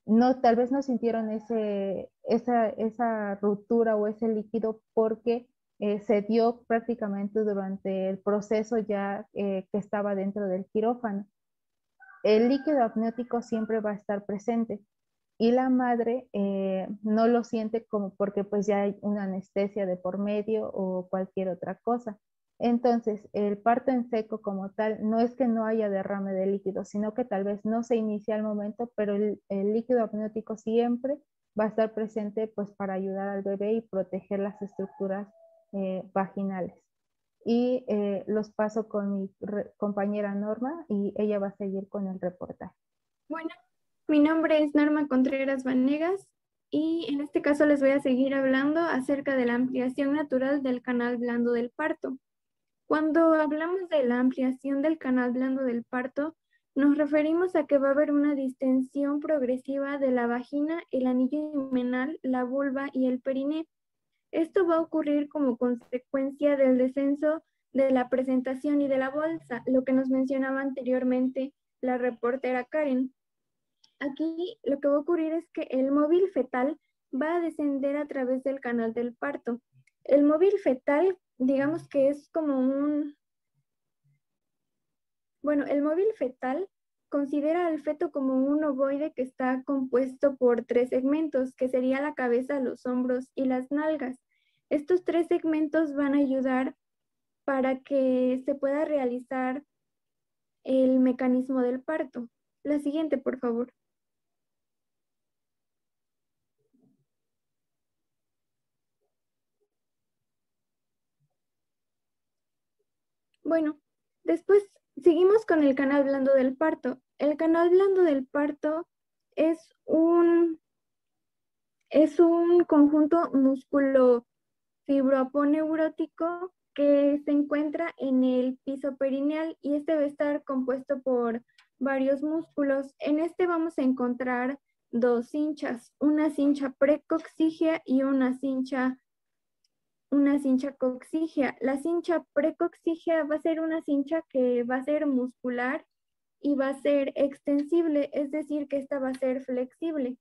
no, tal vez no sintieron esa ruptura o ese líquido porque se dio prácticamente durante el proceso ya que estaba dentro del quirófano. El líquido amniótico siempre va a estar presente y la madre no lo siente como porque pues ya hay una anestesia de por medio o cualquier otra cosa. Entonces, el parto en seco como tal no es que no haya derrame de líquido, sino que tal vez no se inicia al momento, pero el líquido amniótico siempre va a estar presente pues para ayudar al bebé y proteger las estructuras vaginales. Y los paso con mi compañera Norma y ella va a seguir con el reportaje. Bueno, mi nombre es Norma Contreras Vanegas y en este caso les voy a seguir hablando acerca de la ampliación natural del canal blando del parto. Cuando hablamos de la ampliación del canal blando del parto, nos referimos a que va a haber una distensión progresiva de la vagina, el anillo himenal, la vulva y el periné. Esto va a ocurrir como consecuencia del descenso de la presentación y de la bolsa, lo que nos mencionaba anteriormente la reportera Karen. Aquí lo que va a ocurrir es que el móvil fetal va a descender a través del canal del parto. El móvil fetal, digamos que es como el móvil fetal considera al feto como un ovoide que está compuesto por 3 segmentos, que sería la cabeza, los hombros y las nalgas. Estos 3 segmentos van a ayudar para que se pueda realizar el mecanismo del parto. La siguiente, por favor. Bueno, después seguimos con el canal blando del parto. El canal blando del parto es un conjunto músculo fibroaponeurótico que se encuentra en el piso perineal y este va a estar compuesto por varios músculos. En este vamos a encontrar 2 cinchas, una cincha precoccígea y una cincha coccígea. La cincha precoccígea va a ser una cincha que va a ser muscular y va a ser extensible, es decir, que esta va a ser flexible.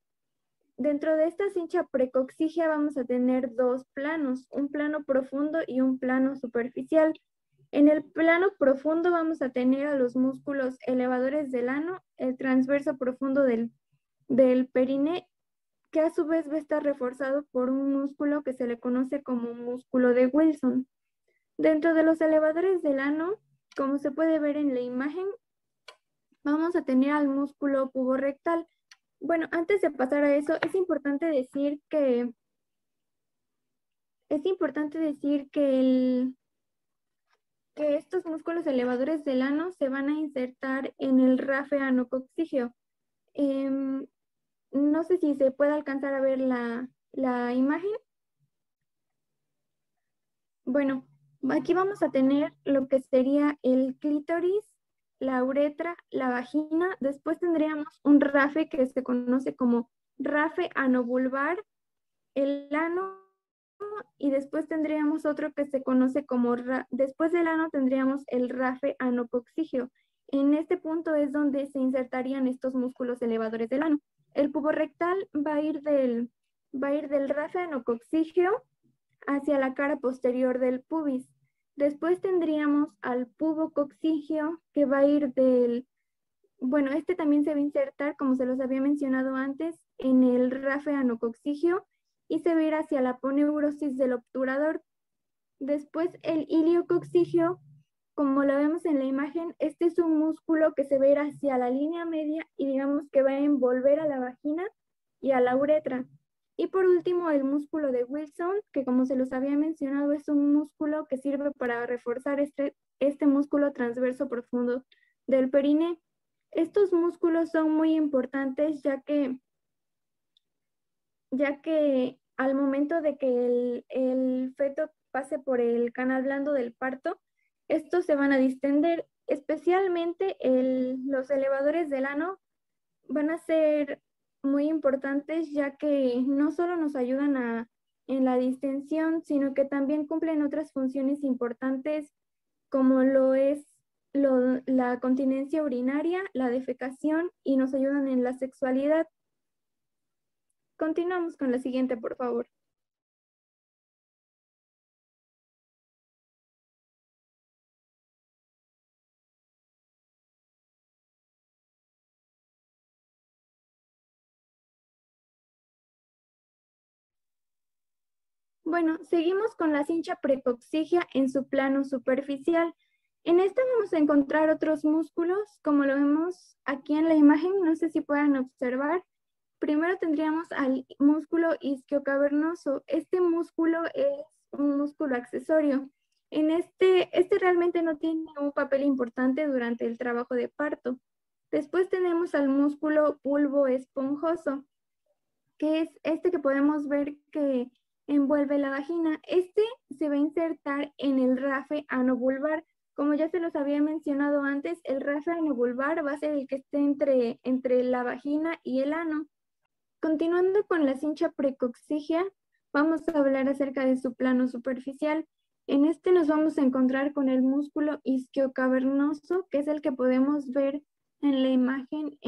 Dentro de esta cincha precoccígea vamos a tener 2 planos, un plano profundo y un plano superficial. En el plano profundo vamos a tener a los músculos elevadores del ano, el transverso profundo del periné, que a su vez va a estar reforzado por un músculo que se le conoce como músculo de Wilson. Dentro de los elevadores del ano, como se puede ver en la imagen, vamos a tener al músculo puborectal. Bueno, antes de pasar a eso, es importante decir que estos músculos elevadores del ano se van a insertar en el rafe anococcígeo. No sé si se puede alcanzar a ver la imagen. Bueno, aquí vamos a tener lo que sería el clítoris, la uretra, la vagina. Después tendríamos un rafe que se conoce como rafe anovulvar, el ano, y después tendríamos otro que se conoce como, después del ano tendríamos el rafe anococcígeo. En este punto es donde se insertarían estos músculos elevadores del ano. El pubo rectal va a ir del rafe anococcígeo hacia la cara posterior del pubis. Después tendríamos al pubococcígeo que va a ir este también se va a insertar, como se los había mencionado antes, en el rafe anococcígeo y se va a ir hacia la aponeurosis del obturador. Después el iliococcígeo, como lo vemos en la imagen, este es un músculo que se va a ir hacia la línea media y digamos que va a envolver a la vagina y a la uretra. Y por último, el músculo de Wilson, que como se los había mencionado, es un músculo que sirve para reforzar este músculo transverso profundo del perine. Estos músculos son muy importantes ya que al momento de que el feto pase por el canal blando del parto, estos se van a distender, especialmente los elevadores del ano van a ser muy importantes ya que no solo nos ayudan en la distensión, sino que también cumplen otras funciones importantes como lo es la continencia urinaria, la defecación y nos ayudan en la sexualidad. Continuamos con la siguiente, por favor. Bueno, seguimos con la cincha precoxigia en su plano superficial. En esta vamos a encontrar otros músculos, como lo vemos aquí en la imagen, no sé si puedan observar. Primero tendríamos al músculo isquiocavernoso. Este músculo es un músculo accesorio. Este realmente no tiene un papel importante durante el trabajo de parto. Después tenemos al músculo pulvo-esponjoso, que es este que podemos ver que envuelve la vagina. Este se va a insertar en el rafe anovulvar. Como ya se los había mencionado antes, el rafe anovulvar va a ser el que esté entre la vagina y el ano. Continuando con la cincha precoxigia, vamos a hablar acerca de su plano superficial. En este nos vamos a encontrar con el músculo isquiocavernoso, que es el que podemos ver en la imagen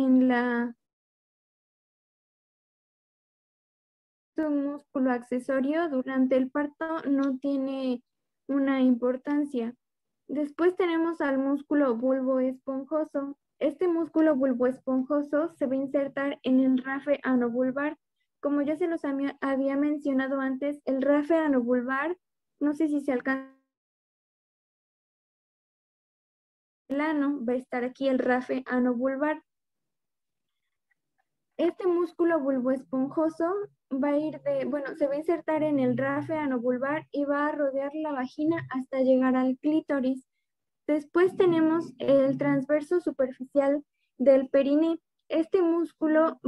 un músculo accesorio durante el parto, no tiene una importancia. Después tenemos al músculo bulboesponjoso. Este músculo bulboesponjoso se va a insertar en el rafe anovulvar. Como ya se los había mencionado antes, el rafe anovulvar, no sé si se alcanza el ano, va a estar aquí el rafe anovulvar. Este músculo bulboesponjoso se va a insertar en el rafe anovulvar y va a rodear la vagina hasta llegar al clítoris. Después tenemos el transverso superficial del perine. Este músculo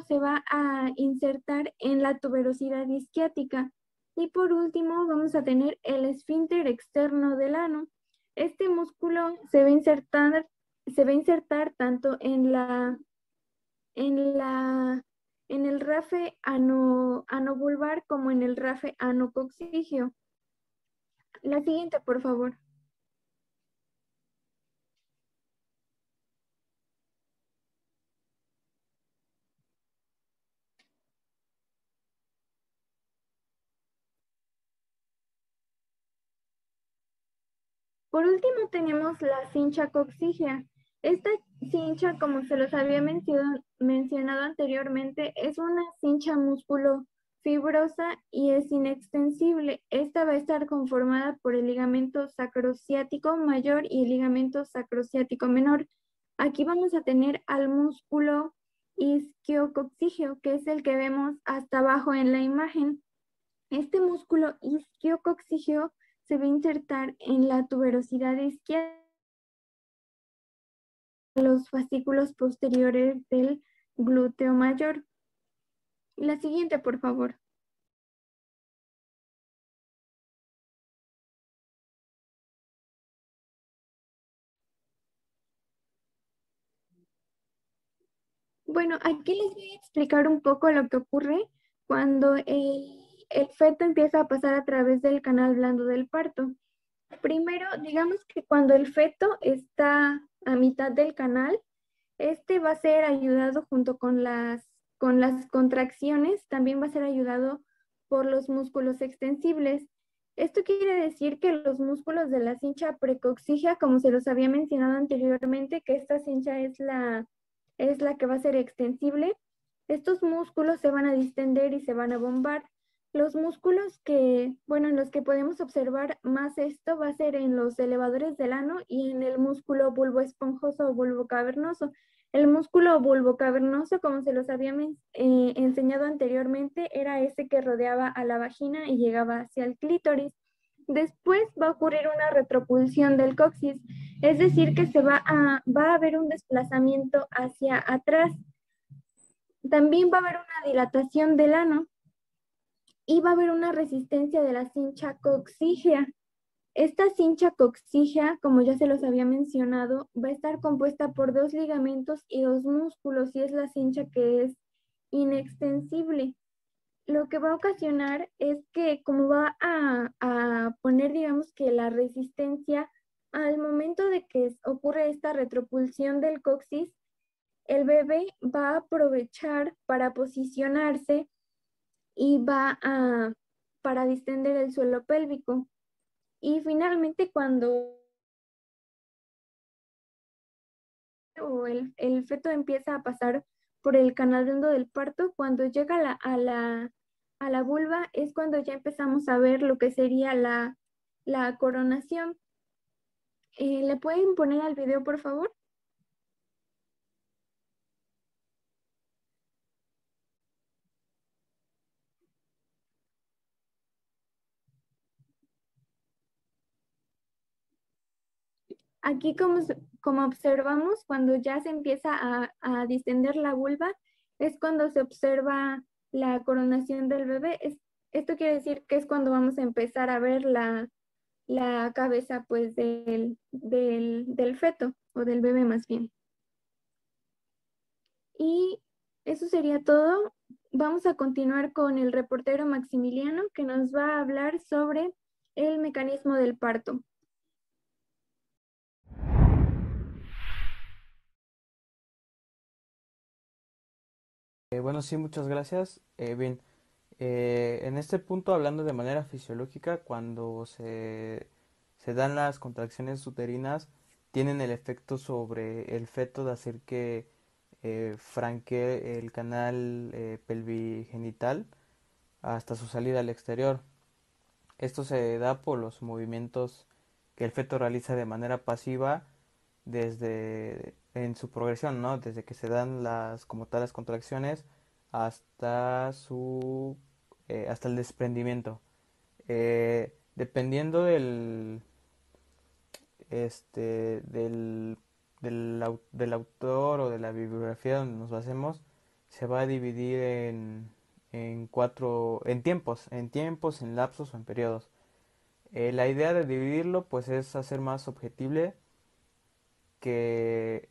se va a insertar en la tuberosidad isquiática. Y por último vamos a tener el esfínter externo del ano. Este músculo se va a insertar tanto en el rafe anovulvar como en el rafe anocoxigio. La siguiente, por favor. Por último tenemos la cincha coxígea. Esta cincha, como se los había mencionado anteriormente, es una cincha músculo fibrosa y es inextensible. Esta va a estar conformada por el ligamento sacrociático mayor y el ligamento sacrociático menor. Aquí vamos a tener al músculo isquiocoxígeo, que es el que vemos hasta abajo en la imagen. Este músculo isquiocoxígeo se va a insertar en la tuberosidad isquiática, los fascículos posteriores del glúteo mayor. La siguiente, por favor. Bueno, aquí les voy a explicar un poco lo que ocurre cuando el feto empieza a pasar a través del canal blando del parto. Primero, digamos que cuando el feto está a mitad del canal, este va a ser ayudado junto con las contracciones, también va a ser ayudado por los músculos extensibles. Esto quiere decir que los músculos de la cincha precoxigia, como se los había mencionado anteriormente, que esta cincha es la que va a ser extensible, estos músculos se van a distender y se van a bombar. Los músculos en los que podemos observar más esto va a ser en los elevadores del ano y en el músculo bulboesponjoso o bulbocavernoso. El músculo bulbocavernoso, como se los había enseñado anteriormente, era ese que rodeaba a la vagina y llegaba hacia el clítoris. Después va a ocurrir una retropulsión del coxis, es decir, que va a haber un desplazamiento hacia atrás. También va a haber una dilatación del ano y va a haber una resistencia de la cincha coxígea. Esta cincha coxígea, como ya se los había mencionado, va a estar compuesta por 2 ligamentos y 2 músculos, y es la cincha que es inextensible. Lo que va a ocasionar es que, como va a poner, digamos que la resistencia, al momento de que ocurre esta retropulsión del coxis, el bebé va a aprovechar para posicionarse y para distender el suelo pélvico. Y finalmente, cuando el feto empieza a pasar por el canal blando del parto, cuando llega a la vulva, es cuando ya empezamos a ver lo que sería la coronación. ¿Le pueden poner al video, por favor? Aquí, como observamos, cuando ya se empieza a distender la vulva, es cuando se observa la coronación del bebé. Esto quiere decir que es cuando vamos a empezar a ver la cabeza, pues, del feto, o del bebé más bien. Y eso sería todo. Vamos a continuar con el reportero Maximiliano, que nos va a hablar sobre el mecanismo del parto. Bueno, sí, muchas gracias. Bien, en este punto, hablando de manera fisiológica, cuando se dan las contracciones uterinas, tienen el efecto sobre el feto de hacer que franquee el canal pelvigenital hasta su salida al exterior. Esto se da por los movimientos que el feto realiza de manera pasiva desde en su progresión, ¿no? Desde que se dan las como tal las contracciones hasta hasta el desprendimiento. Dependiendo del autor o de la bibliografía donde nos basemos, se va a dividir en tiempos, en lapsos o en periodos. La idea de dividirlo pues es hacer más objetible que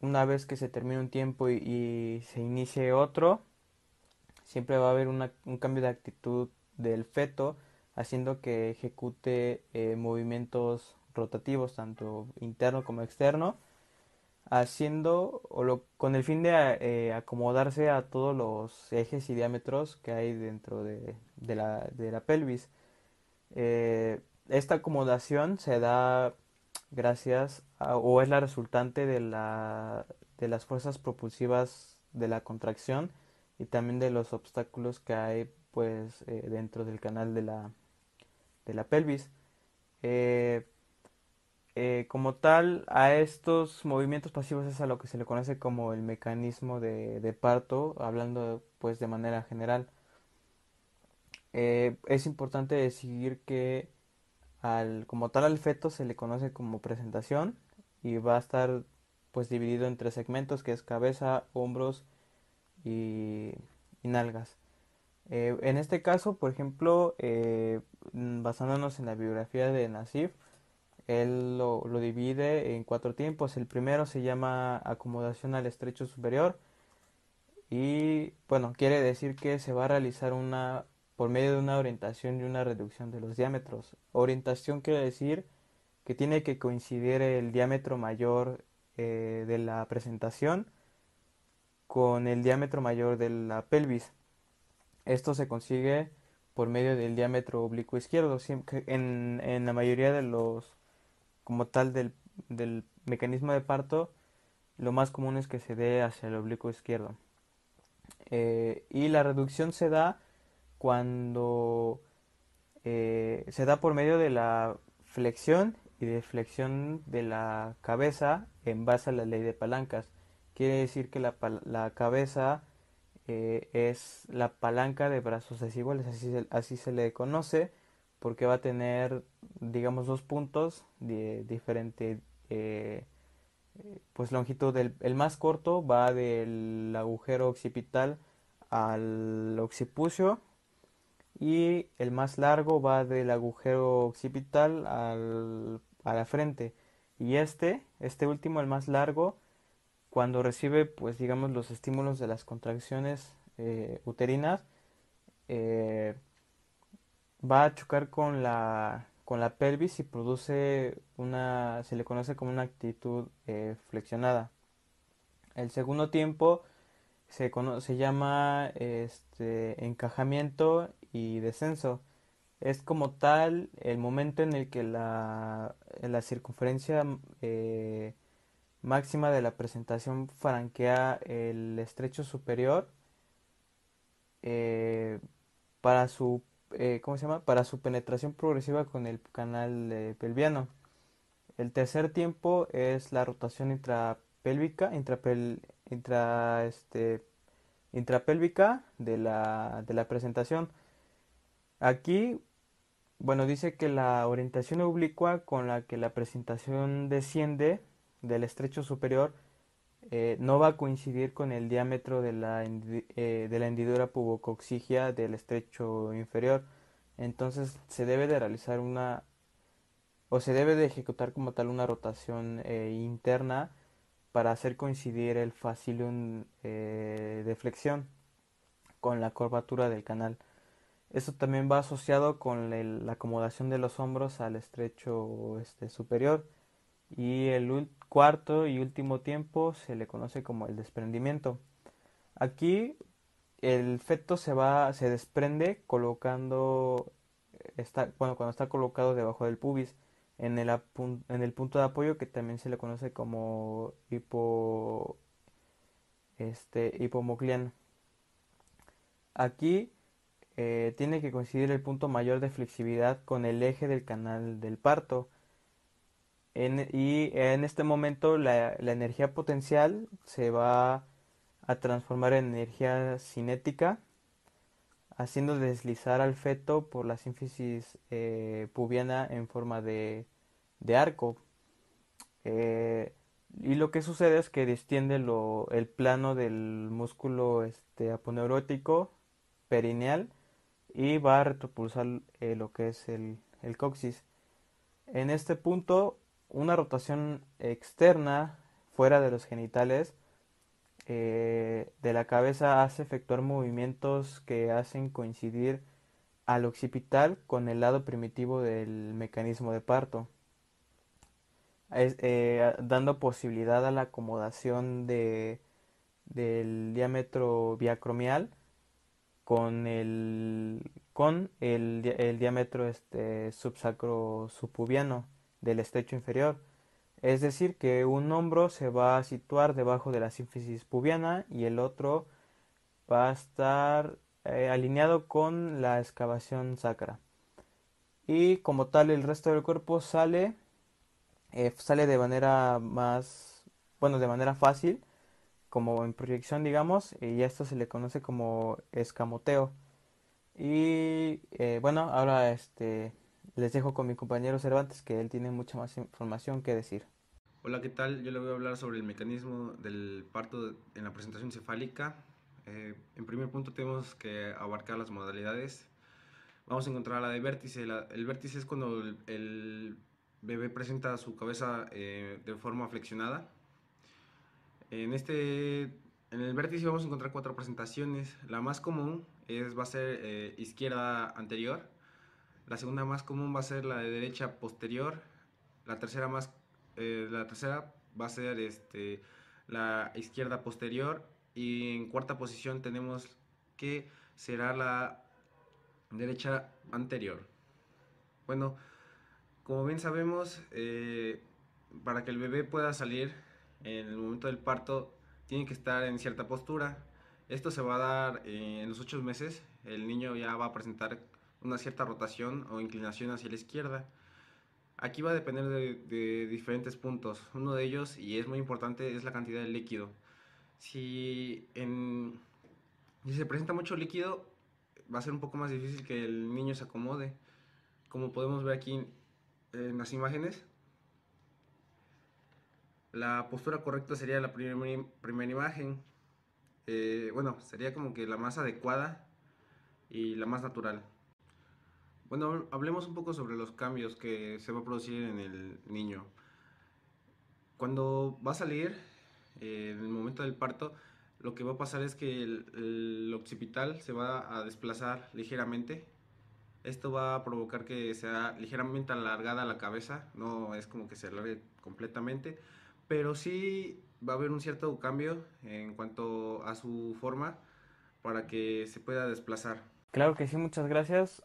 una vez que se termine un tiempo y se inicie otro, siempre va a haber un cambio de actitud del feto, haciendo que ejecute movimientos rotativos, tanto interno como externo, con el fin de acomodarse a todos los ejes y diámetros que hay dentro de la pelvis. Esta acomodación se da o es la resultante de las fuerzas propulsivas de la contracción y también de los obstáculos que hay pues dentro del canal de la pelvis. Eh, como tal, a estos movimientos pasivos es a lo que se le conoce como el mecanismo de parto, hablando pues de manera general. Es importante decir que como tal al feto se le conoce como presentación y va a estar pues dividido en 3 segmentos, que es cabeza, hombros y, y nalgas. En este caso, por ejemplo, basándonos en la biografía de Nassif, él lo divide en 4 tiempos. El primero se llama acomodación al estrecho superior y bueno, quiere decir que se va a realizar por medio de una orientación y una reducción de los diámetros. Orientación quiere decir que tiene que coincidir el diámetro mayor de la presentación con el diámetro mayor de la pelvis. Esto se consigue por medio del diámetro oblicuo izquierdo. En la mayoría de como tal del mecanismo de parto, lo más común es que se dé hacia el oblicuo izquierdo. Y la reducción se da cuando se da por medio de la flexión y deflexión de la cabeza en base a la ley de palancas. quiere decir que la cabeza es la palanca de brazos desiguales, así se le conoce, porque va a tener, digamos, dos puntos de diferente pues longitud. El más corto va del agujero occipital al occipucio y el más largo va del agujero occipital a la frente. Y este último, el más largo, cuando recibe, pues digamos, los estímulos de las contracciones uterinas, eh, va a chocar con la pelvis y produce se le conoce como una actitud flexionada. El segundo tiempo se llama encajamiento y descenso. Es como tal el momento en el que la circunferencia máxima de la presentación franquea el estrecho superior eh, para su ¿cómo se llama? Para su penetración progresiva con el canal pelviano. El tercer tiempo es la rotación intrapélvica, intrapélvica de la presentación. Aquí, bueno, dice que la orientación oblicua con la que la presentación desciende del estrecho superior no va a coincidir con el diámetro de la hendidura pubococcígea del estrecho inferior. Entonces se debe de realizar se debe de ejecutar como tal una rotación interna para hacer coincidir el facilium de flexión con la curvatura del canal. Esto también va asociado con la acomodación de los hombros al estrecho superior. Y el cuarto y último tiempo se le conoce como el desprendimiento. Aquí el feto se desprende cuando está colocado debajo del pubis, en el punto de apoyo, que también se le conoce como hipomocleano. Aquí tiene que coincidir el punto mayor de flexibilidad con el eje del canal del parto. Y en este momento la energía potencial se va a transformar en energía cinética, haciendo deslizar al feto por la sínfisis pubiana en forma de arco. Eh, y lo que sucede es que distiende el plano del músculo aponeurótico perineal y va a retropulsar lo que es el coxis. En este punto, una rotación externa fuera de los genitales de la cabeza hace efectuar movimientos que hacen coincidir al occipital con el lado primitivo del mecanismo de parto, dando posibilidad a la acomodación del diámetro biacromial con el diámetro subsacro subpubiano del estrecho inferior. Es decir, que un hombro se va a situar debajo de la sínfisis pubiana y el otro va a estar alineado con la excavación sacra. Y como tal, el resto del cuerpo sale de manera de manera fácil, como en proyección, digamos, y a esto se le conoce como escamoteo. Y bueno, ahora les dejo con mi compañero Cervantes, que él tiene mucha más información que decir. Hola, ¿qué tal? Yo le voy a hablar sobre el mecanismo del parto en la presentación cefálica. En primer punto tenemos que abarcar las modalidades. Vamos a encontrar la de vértice. El vértice es cuando el bebé presenta su cabeza de forma flexionada. En el vértice vamos a encontrar 4 presentaciones. La más común va a ser izquierda anterior. La segunda más común va a ser la de derecha posterior. La tercera va a ser la izquierda posterior. Y en cuarta posición tenemos que será la derecha anterior. Bueno, como bien sabemos, para que el bebé pueda salir en el momento del parto, tiene que estar en cierta postura. Esto se va a dar en los 8 meses. El niño ya va a presentar una cierta rotación o inclinación hacia la izquierda. Aquí va a depender de diferentes puntos. Uno de ellos, y es muy importante, es la cantidad de líquido. Si se presenta mucho líquido, va a ser un poco más difícil que el niño se acomode. Como podemos ver aquí en las imágenes, la postura correcta sería la primera imagen. Bueno, sería como que la más adecuada y la más natural. Bueno, hablemos un poco sobre los cambios que se va a producir en el niño. Cuando va a salir, en el momento del parto, lo que va a pasar es que el occipital se va a desplazar ligeramente. Esto va a provocar que sea ligeramente alargada la cabeza, no es como que se alargue completamente, pero sí va a haber un cierto cambio en cuanto a su forma para que se pueda desplazar. Claro que sí, muchas gracias.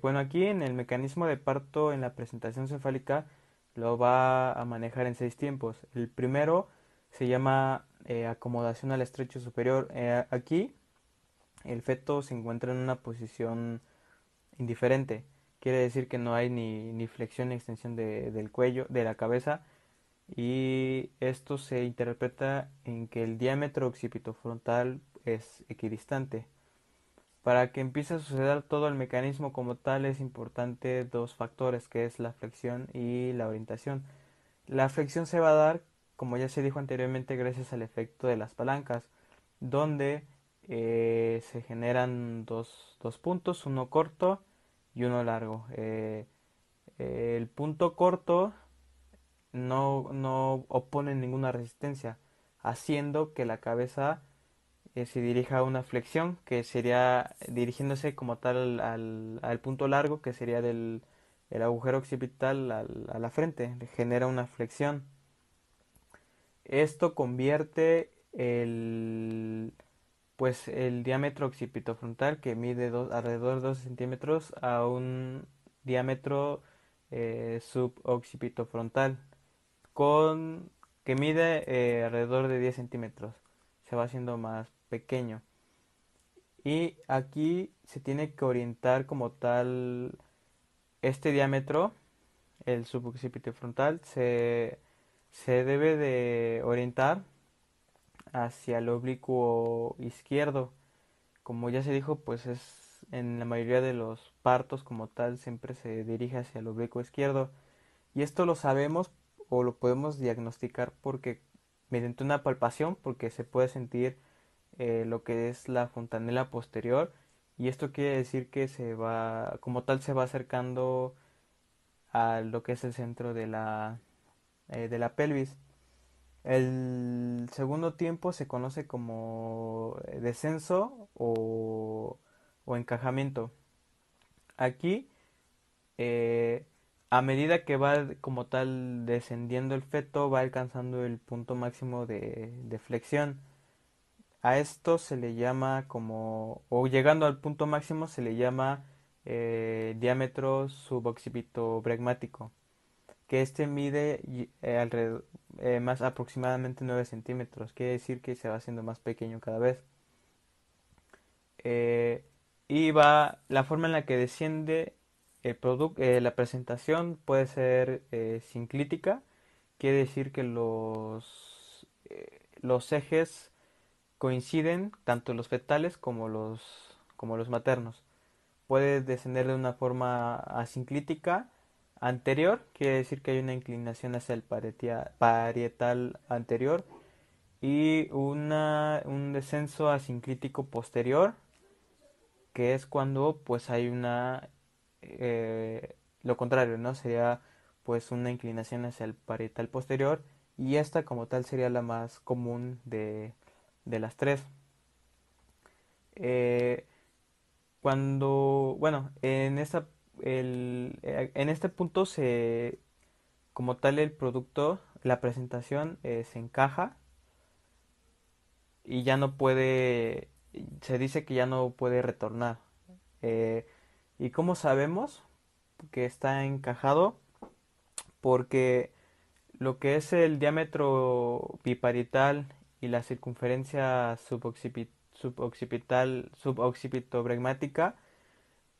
Bueno, aquí en el mecanismo de parto en la presentación cefálica lo va a manejar en 6 tiempos. El primero se llama acomodación al estrecho superior. Aquí el feto se encuentra en una posición indiferente. Quiere decir que no hay ni flexión ni extensión del cuello, de la cabeza, y esto se interpreta en que el diámetro occipitofrontal es equidistante. Para que empiece a suceder todo el mecanismo como tal es importante dos factores, que es la flexión y la orientación. La flexión se va a dar, como ya se dijo anteriormente, gracias al efecto de las palancas, donde se generan dos puntos, uno corto y uno largo. El punto corto no opone ninguna resistencia, haciendo que la cabeza se dirija a una flexión, que sería dirigiéndose como tal al punto largo, que sería el agujero occipital a la frente, le genera una flexión. Esto convierte el diámetro occipitofrontal, que mide alrededor de 12 centímetros, a un diámetro suboccipitofrontal con que mide alrededor de 10 centímetros. Se va haciendo más pequeño. Y aquí se tiene que orientar como tal este diámetro, el suboccipitofrontal, se debe de orientar hacia el oblicuo izquierdo. Como ya se dijo, pues es en la mayoría de los partos como tal siempre se dirige hacia el oblicuo izquierdo. Y esto lo sabemos o lo podemos diagnosticar porque mediante una palpación, porque se puede sentir lo que es la fontanela posterior, y esto quiere decir que como tal se va acercando a lo que es el centro de la pelvis. El segundo tiempo se conoce como descenso o encajamiento. Aquí, eh, a medida que va como tal descendiendo el feto, va alcanzando el punto máximo de flexión. A esto se le llama o llegando al punto máximo se le llama diámetro suboccipitobregmático, que este mide alrededor, más aproximadamente 9 centímetros, quiere decir que se va haciendo más pequeño cada vez. Eh, la forma en la que desciende la presentación puede ser sinclítica, quiere decir que los ejes coinciden, tanto los fetales como los maternos. Puede descender de una forma asinclítica anterior, quiere decir que hay una inclinación hacia el parietal anterior, y un descenso asinclítico posterior, que es cuando pues hay lo contrario, ¿no? Sería pues una inclinación hacia el parietal posterior, y esta como tal sería la más común de las tres. Eh, bueno, en este punto como tal el producto, la presentación se encaja y ya no puede, se dice que ya no puede retornar. Eh, ¿Y cómo sabemos que está encajado? Porque lo que es el diámetro biparietal y la circunferencia suboccipitobregmática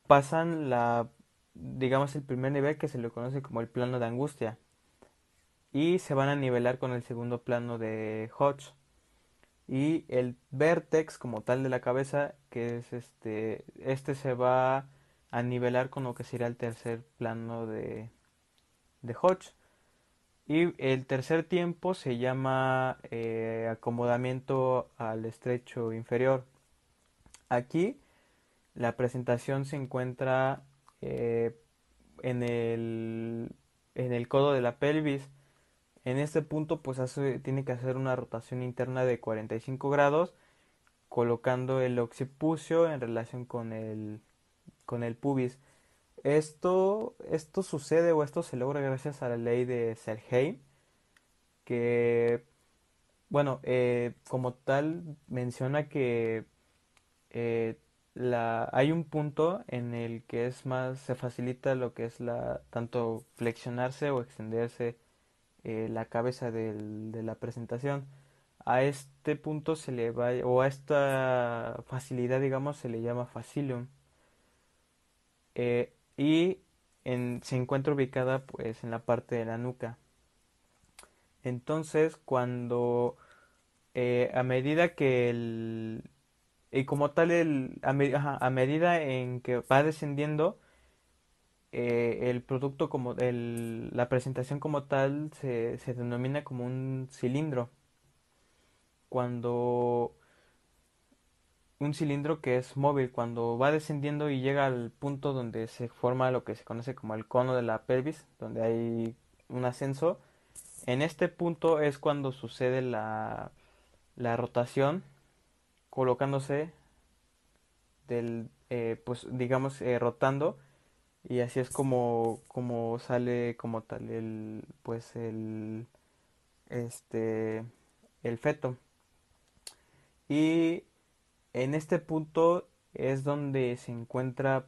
pasan digamos, el primer nivel, que se le conoce como el plano de angustia, y se van a nivelar con el segundo plano de Hodge. y el vértex como tal de la cabeza, que es este se va a nivelar con lo que sería el tercer plano de Hodge. Y el tercer tiempo se llama acomodamiento al estrecho inferior. Aquí la presentación se encuentra eh, en el codo de la pelvis. En este punto pues tiene que hacer una rotación interna de 45 grados, colocando el occipucio en relación con el pubis. Esto sucede o esto se logra gracias a la ley de Selheim, que, bueno, como tal menciona que eh, hay un punto en el que se facilita lo que es tanto flexionarse o extenderse la cabeza de la presentación. A este punto o a esta facilidad, digamos, se le llama facilium. Y se encuentra ubicada pues en la parte de la nuca. Entonces, a medida que y como tal, a medida en que va descendiendo, el producto la presentación como tal se denomina como un cilindro. Cuando un cilindro que es móvil, cuando va descendiendo y llega al punto donde se forma lo que se conoce como el cono de la pelvis, donde hay un ascenso, en este punto es cuando sucede la rotación, colocándose pues digamos, rotando, y así es como sale como tal pues este, el feto. Y en este punto es donde se encuentra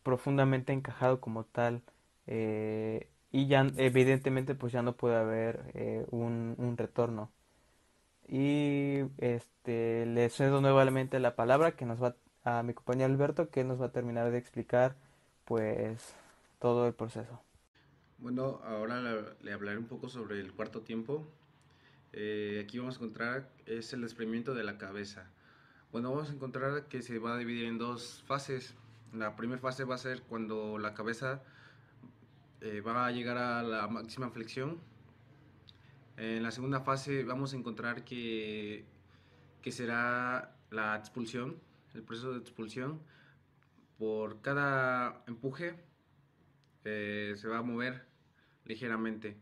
profundamente encajado como tal, y ya evidentemente pues ya no puede haber un retorno. Y le cedo nuevamente la palabra que nos va a mi compañero Alberto, que nos va a terminar de explicar pues todo el proceso. Bueno, ahora le hablaré un poco sobre el cuarto tiempo. Aquí vamos a encontrar es el desprendimiento de la cabeza. Bueno, vamos a encontrar que se va a dividir en dos fases. La primera fase va a ser cuando la cabeza va a llegar a la máxima flexión. En la segunda fase vamos a encontrar que será la expulsión, el proceso de expulsión. Por cada empuje se va a mover ligeramente.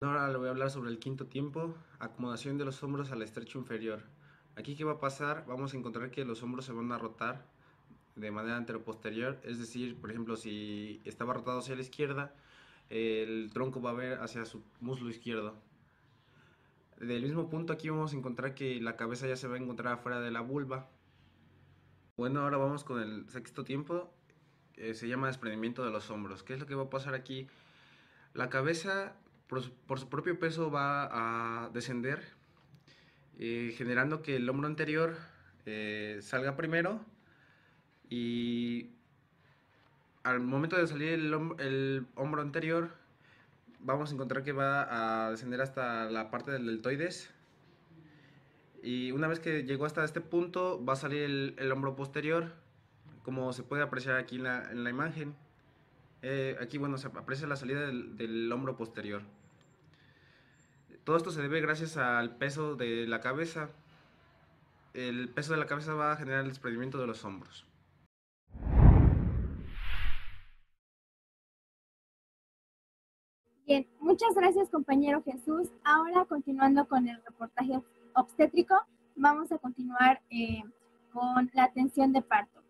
Ahora le voy a hablar sobre el quinto tiempo, acomodación de los hombros al estrecho inferior. Aquí, ¿qué va a pasar? Vamos a encontrar que los hombros se van a rotar de manera anteroposterior, es decir, por ejemplo, si estaba rotado hacia la izquierda, el tronco va a ver hacia su muslo izquierdo. Del mismo punto, aquí vamos a encontrar que la cabeza ya se va a encontrar afuera de la vulva. Bueno, ahora vamos con el sexto tiempo, se llama desprendimiento de los hombros. ¿Qué es lo que va a pasar aquí? La cabeza, por su propio peso, va a descender, generando que el hombro anterior salga primero, y al momento de salir el hombro anterior, vamos a encontrar que va a descender hasta la parte del deltoides, y una vez que llegó hasta este punto va a salir el hombro posterior, como se puede apreciar aquí en la imagen. Aquí, bueno, se aprecia la salida del hombro posterior. Todo esto se debe gracias al peso de la cabeza. El peso de la cabeza va a generar el desprendimiento de los hombros. Bien, muchas gracias, compañero Jesús. Ahora, continuando con el reportaje obstétrico, vamos a continuar con la atención de parto.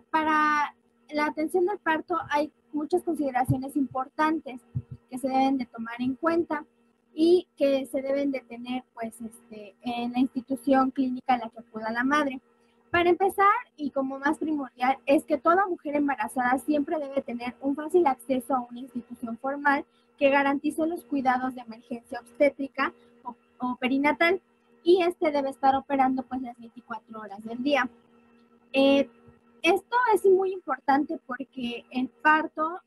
Para la atención del parto hay muchas consideraciones importantes que se deben de tomar en cuenta y que se deben de tener pues, en la institución clínica en la que acuda la madre. Para empezar, y como más primordial, es que toda mujer embarazada siempre debe tener un fácil acceso a una institución formal que garantice los cuidados de emergencia obstétrica o perinatal, y debe estar operando pues las 24 horas del día. Esto es muy importante porque el parto,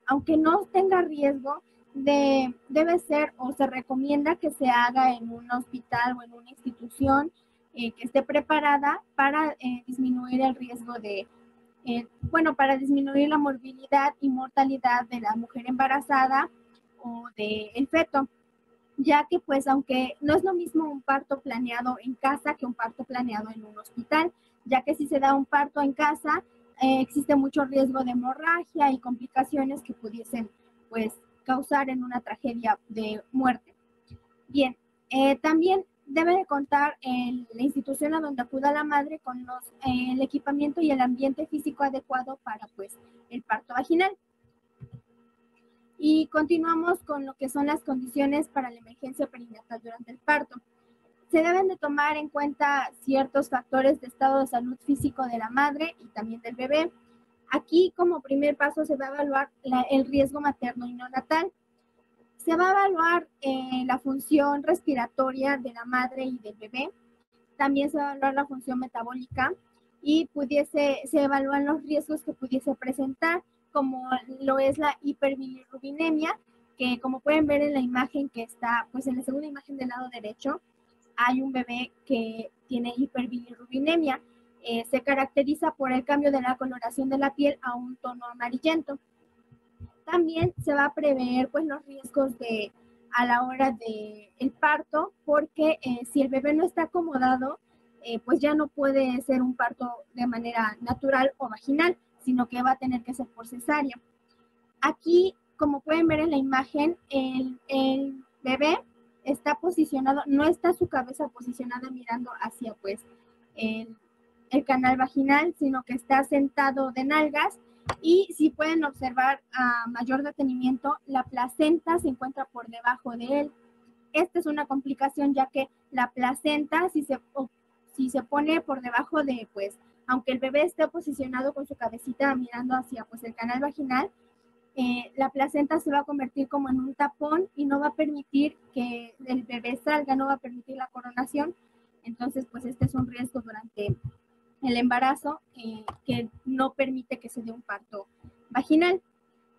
aunque no tenga riesgo, debe ser o se recomienda que se haga en un hospital o en una institución que esté preparada para disminuir el riesgo de, para disminuir la morbilidad y mortalidad de la mujer embarazada o del feto, ya que pues aunque no es lo mismo un parto planeado en casa que un parto planeado en un hospital, ya que si se da un parto en casa, existe mucho riesgo de hemorragia y complicaciones que pudiesen pues causar en una tragedia de muerte. Bien, también debe de contar la institución a donde acuda la madre con el equipamiento y el ambiente físico adecuado para pues el parto vaginal. Y continuamos con lo que son las condiciones para la emergencia perinatal durante el parto. Se deben de tomar en cuenta ciertos factores de estado de salud físico de la madre y también del bebé. Aquí, como primer paso, se va a evaluar el riesgo materno y neonatal. Se va a evaluar la función respiratoria de la madre y del bebé. También se va a evaluar la función metabólica y se evalúan los riesgos que pudiese presentar, como lo es la hiperbilirrubinemia, que como pueden ver en la imagen que está, pues en la segunda imagen del lado derecho, hay un bebé que tiene hiperbilirrubinemia. Se caracteriza por el cambio de la coloración de la piel a un tono amarillento. También se va a prever pues los riesgos a la hora del parto, porque si el bebé no está acomodado, pues ya no puede ser un parto de manera natural o vaginal, sino que va a tener que ser por cesárea. Aquí, como pueden ver en la imagen, el bebé está posicionado, no está su cabeza posicionada mirando hacia pues el canal vaginal, sino que está sentado de nalgas. Y si pueden observar a mayor detenimiento, la placenta se encuentra por debajo de él. Esta es una complicación, ya que la placenta, si se pone por debajo de, pues, aunque el bebé esté posicionado con su cabecita mirando hacia pues el canal vaginal, la placenta se va a convertir como en un tapón y no va a permitir que el bebé salga, no va a permitir la coronación. Entonces, pues este es un riesgo durante el embarazo que no permite que se dé un parto vaginal.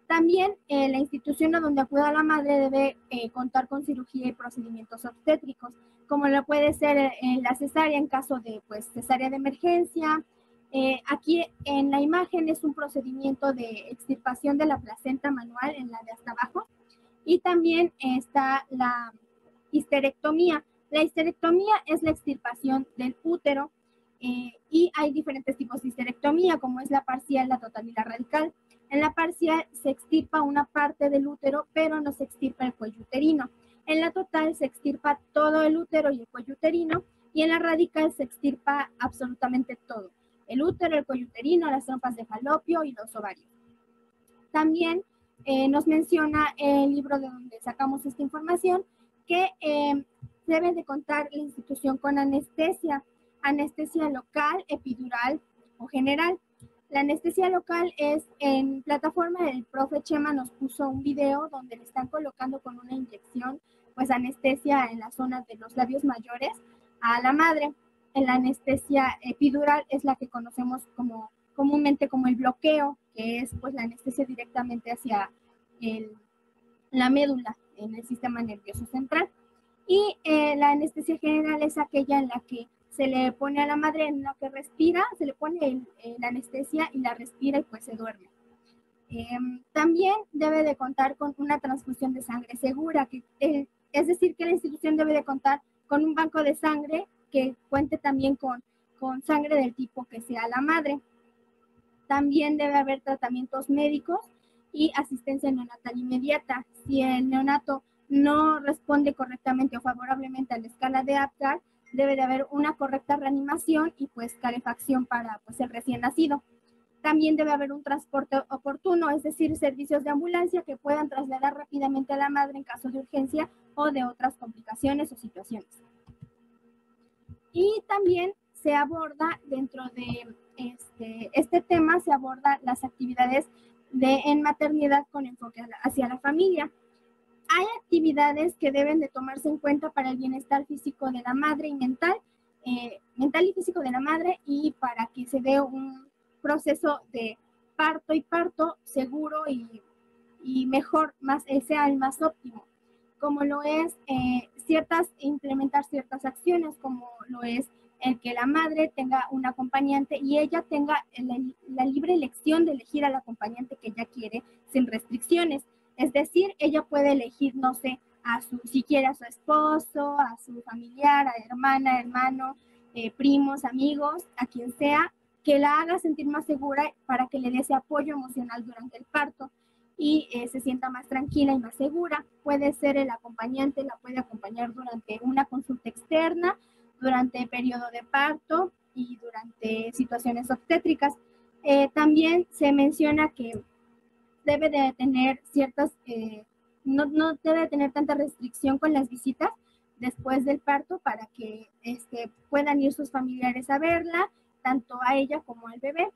También la institución a donde acuda la madre debe contar con cirugía y procedimientos obstétricos, como lo puede ser la cesárea en caso de pues, cesárea de emergencia. Aquí en la imagen es un procedimiento de extirpación de la placenta manual en la de hasta abajo. Y también está la histerectomía. La histerectomía es la extirpación del útero y hay diferentes tipos de histerectomía, como es la parcial, la total y la radical. En la parcial se extirpa una parte del útero, pero no se extirpa el cuello uterino. En la total se extirpa todo el útero y el cuello uterino, y en la radical se extirpa absolutamente todo: el útero, el cuello uterino, las trompas de falopio y los ovarios. También nos menciona el libro de donde sacamos esta información que debe de contar la institución con anestesia local, epidural o general. La anestesia local es en plataforma, el profe Chema nos puso un video donde le están colocando con una inyección, pues anestesia en la zona de los labios mayores a la madre. En la anestesia epidural es la que conocemos comúnmente como el bloqueo, que es pues la anestesia directamente hacia la médula en el sistema nervioso central. Y la anestesia general es aquella en la que se le pone a la madre en la que respira, se le pone la anestesia y la respira y pues se duerme. También debe de contar con una transfusión de sangre segura, es decir, que la institución debe de contar con un banco de sangre que cuente también con sangre del tipo que sea la madre. También debe haber tratamientos médicos y asistencia neonatal inmediata. Si el neonato no responde correctamente o favorablemente a la escala de Apgar, debe de haber una correcta reanimación y pues calefacción para pues, el recién nacido. También debe haber un transporte oportuno, es decir, servicios de ambulancia que puedan trasladar rápidamente a la madre en caso de urgencia o de otras complicaciones o situaciones. Y también se aborda dentro de este tema, se aborda las actividades en maternidad con enfoque hacia la familia. Hay actividades que deben de tomarse en cuenta para el bienestar físico de la madre y mental y físico de la madre, y para que se dé un proceso de parto seguro y y mejor, sea el más óptimo, como lo es implementar ciertas acciones, como lo es el que la madre tenga un acompañante y ella tenga la libre elección de elegir al acompañante que ella quiere sin restricciones. Es decir, ella puede elegir, no sé, si quiere a su esposo, a su familiar, a hermana, hermano, primos, amigos, a quien sea, que la haga sentir más segura para que le dé ese apoyo emocional durante el parto y se sienta más tranquila y más segura. Puede ser el acompañante, la puede acompañar durante una consulta externa, durante el periodo de parto y durante situaciones obstétricas. También se menciona que debe de tener no debe tener tanta restricción con las visitas después del parto para que puedan ir sus familiares a verla, tanto a ella como al bebé.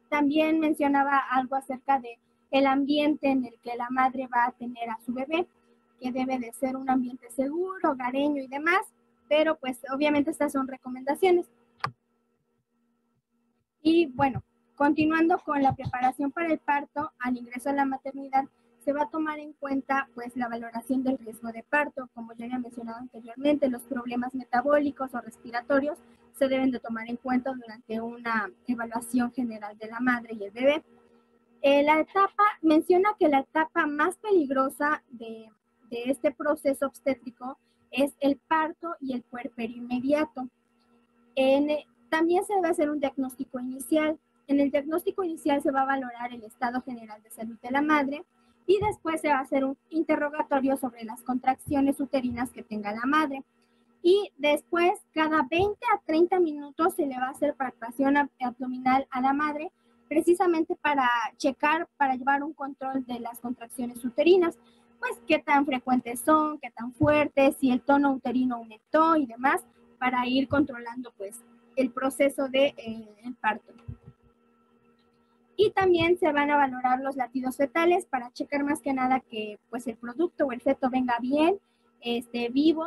También mencionaba algo acerca de el ambiente en el que la madre va a tener a su bebé, que debe de ser un ambiente seguro, hogareño y demás, pero pues obviamente estas son recomendaciones. Y bueno, continuando con la preparación para el parto, al ingreso a la maternidad, se va a tomar en cuenta pues la valoración del riesgo de parto, como ya había mencionado anteriormente, los problemas metabólicos o respiratorios se deben de tomar en cuenta durante una evaluación general de la madre y el bebé. Menciona que la etapa más peligrosa de este proceso obstétrico es el parto y el puerperio inmediato. También se debe hacer un diagnóstico inicial. En el diagnóstico inicial se va a valorar el estado general de salud de la madre y después se va a hacer un interrogatorio sobre las contracciones uterinas que tenga la madre. Y después, cada 20 a 30 minutos se le va a hacer palpación abdominal a la madre, precisamente para llevar un control de las contracciones uterinas, pues qué tan frecuentes son, qué tan fuertes, si el tono uterino aumentó y demás, para ir controlando pues el proceso de el parto. Y también se van a valorar los latidos fetales para checar más que nada que pues el producto o el feto venga bien, vivo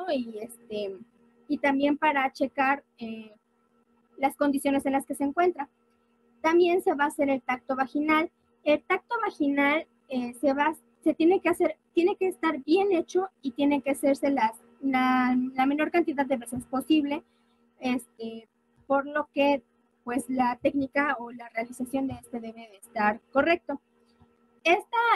y también para checar las condiciones en las que se encuentra. También se va a hacer el tacto vaginal. El tacto vaginal tiene que estar bien hecho y tiene que hacerse la menor cantidad de veces posible, por lo que pues la técnica o la realización de debe de estar correcto.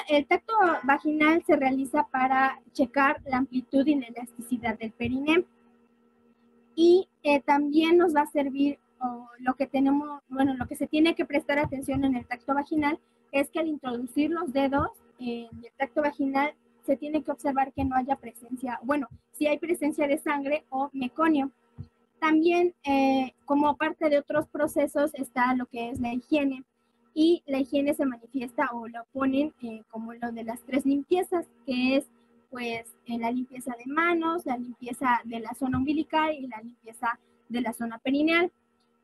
El tacto vaginal se realiza para checar la amplitud y la elasticidad del periné. Y también nos va a servir lo que se tiene que prestar atención en el tacto vaginal es que al introducir los dedos en el tacto vaginal se tiene que observar que no haya presencia, si hay presencia de sangre o meconio. También como parte de otros procesos está lo que es la higiene, y la higiene se manifiesta o lo ponen como lo de las 3 limpiezas, que es pues la limpieza de manos, la limpieza de la zona umbilical y la limpieza de la zona perineal.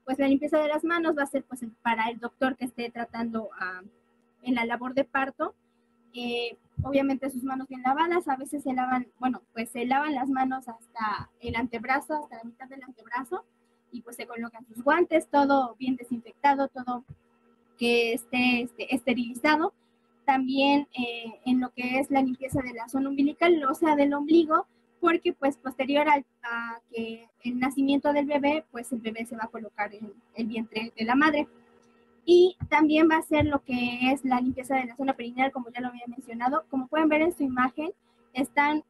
Pues la limpieza de las manos va a ser pues para el doctor que esté tratando en la labor de parto. Obviamente sus manos bien lavadas, a veces se lavan las manos hasta el antebrazo, hasta la mitad del antebrazo, y pues se colocan sus guantes, todo bien desinfectado, todo que esté esterilizado. También en lo que es la limpieza de la zona umbilical, o sea, del ombligo, porque pues posterior a que el nacimiento del bebé, pues el bebé se va a colocar en el vientre de la madre. Y también va a ser lo que es la limpieza de la zona perineal, como ya lo había mencionado. Como pueden ver en su imagen, están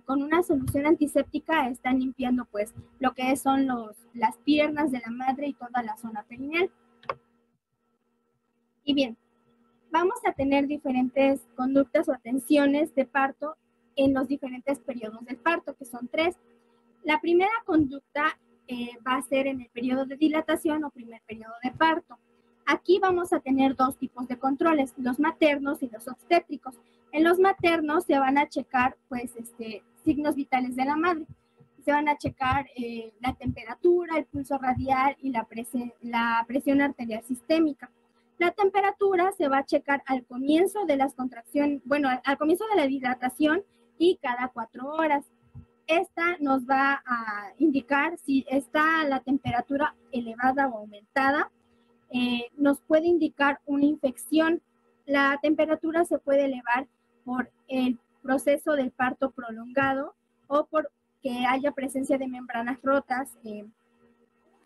con una solución antiséptica, están limpiando pues lo que son las piernas de la madre y toda la zona perineal. Y bien, vamos a tener diferentes conductas o atenciones de parto en los diferentes periodos del parto, que son 3. La primera conducta va a ser en el periodo de dilatación o primer periodo de parto. Aquí vamos a tener 2 tipos de controles, los maternos y los obstétricos. En los maternos se van a checar pues, signos vitales de la madre. Se van a checar la temperatura, el pulso radial y la presión arterial sistémica. La temperatura se va a checar al comienzo de las contracciones, al comienzo de la dilatación y cada 4 horas. Esta nos va a indicar si está la temperatura elevada o aumentada. Nos puede indicar una infección. La temperatura se puede elevar por el proceso del parto prolongado o por que haya presencia de membranas rotas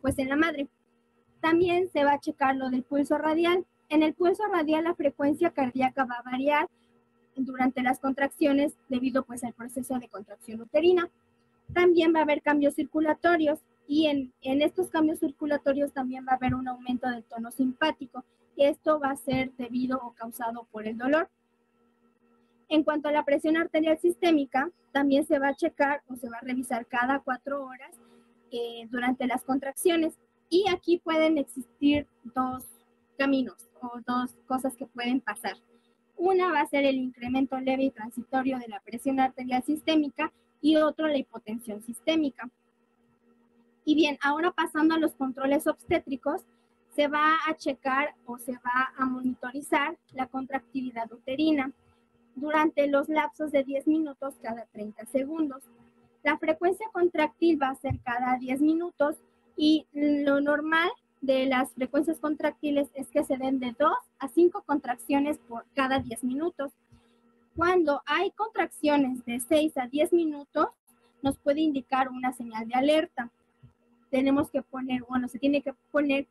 pues en la madre. También se va a checar lo del pulso radial. En el pulso radial la frecuencia cardíaca va a variar durante las contracciones debido pues al proceso de contracción uterina. También va a haber cambios circulatorios y en estos cambios circulatorios también va a haber un aumento del tono simpático. Esto va a ser debido o causado por el dolor. En cuanto a la presión arterial sistémica, también se va a checar o se va a revisar cada 4 horas durante las contracciones. Y aquí pueden existir dos caminos o dos cosas que pueden pasar. Una va a ser el incremento leve y transitorio de la presión arterial sistémica y otro la hipotensión sistémica. Y bien, ahora pasando a los controles obstétricos, se va a checar o se va a monitorizar la contractilidad uterina durante los lapsos de 10 minutos cada 30 segundos. La frecuencia contractil va a ser cada 10 minutos y lo normal de las frecuencias contractiles es que se den de 2 a 5 contracciones por cada 10 minutos. Cuando hay contracciones de 6 a 10 minutos, nos puede indicar una señal de alerta. Tenemos que poner, bueno, se tiene que poner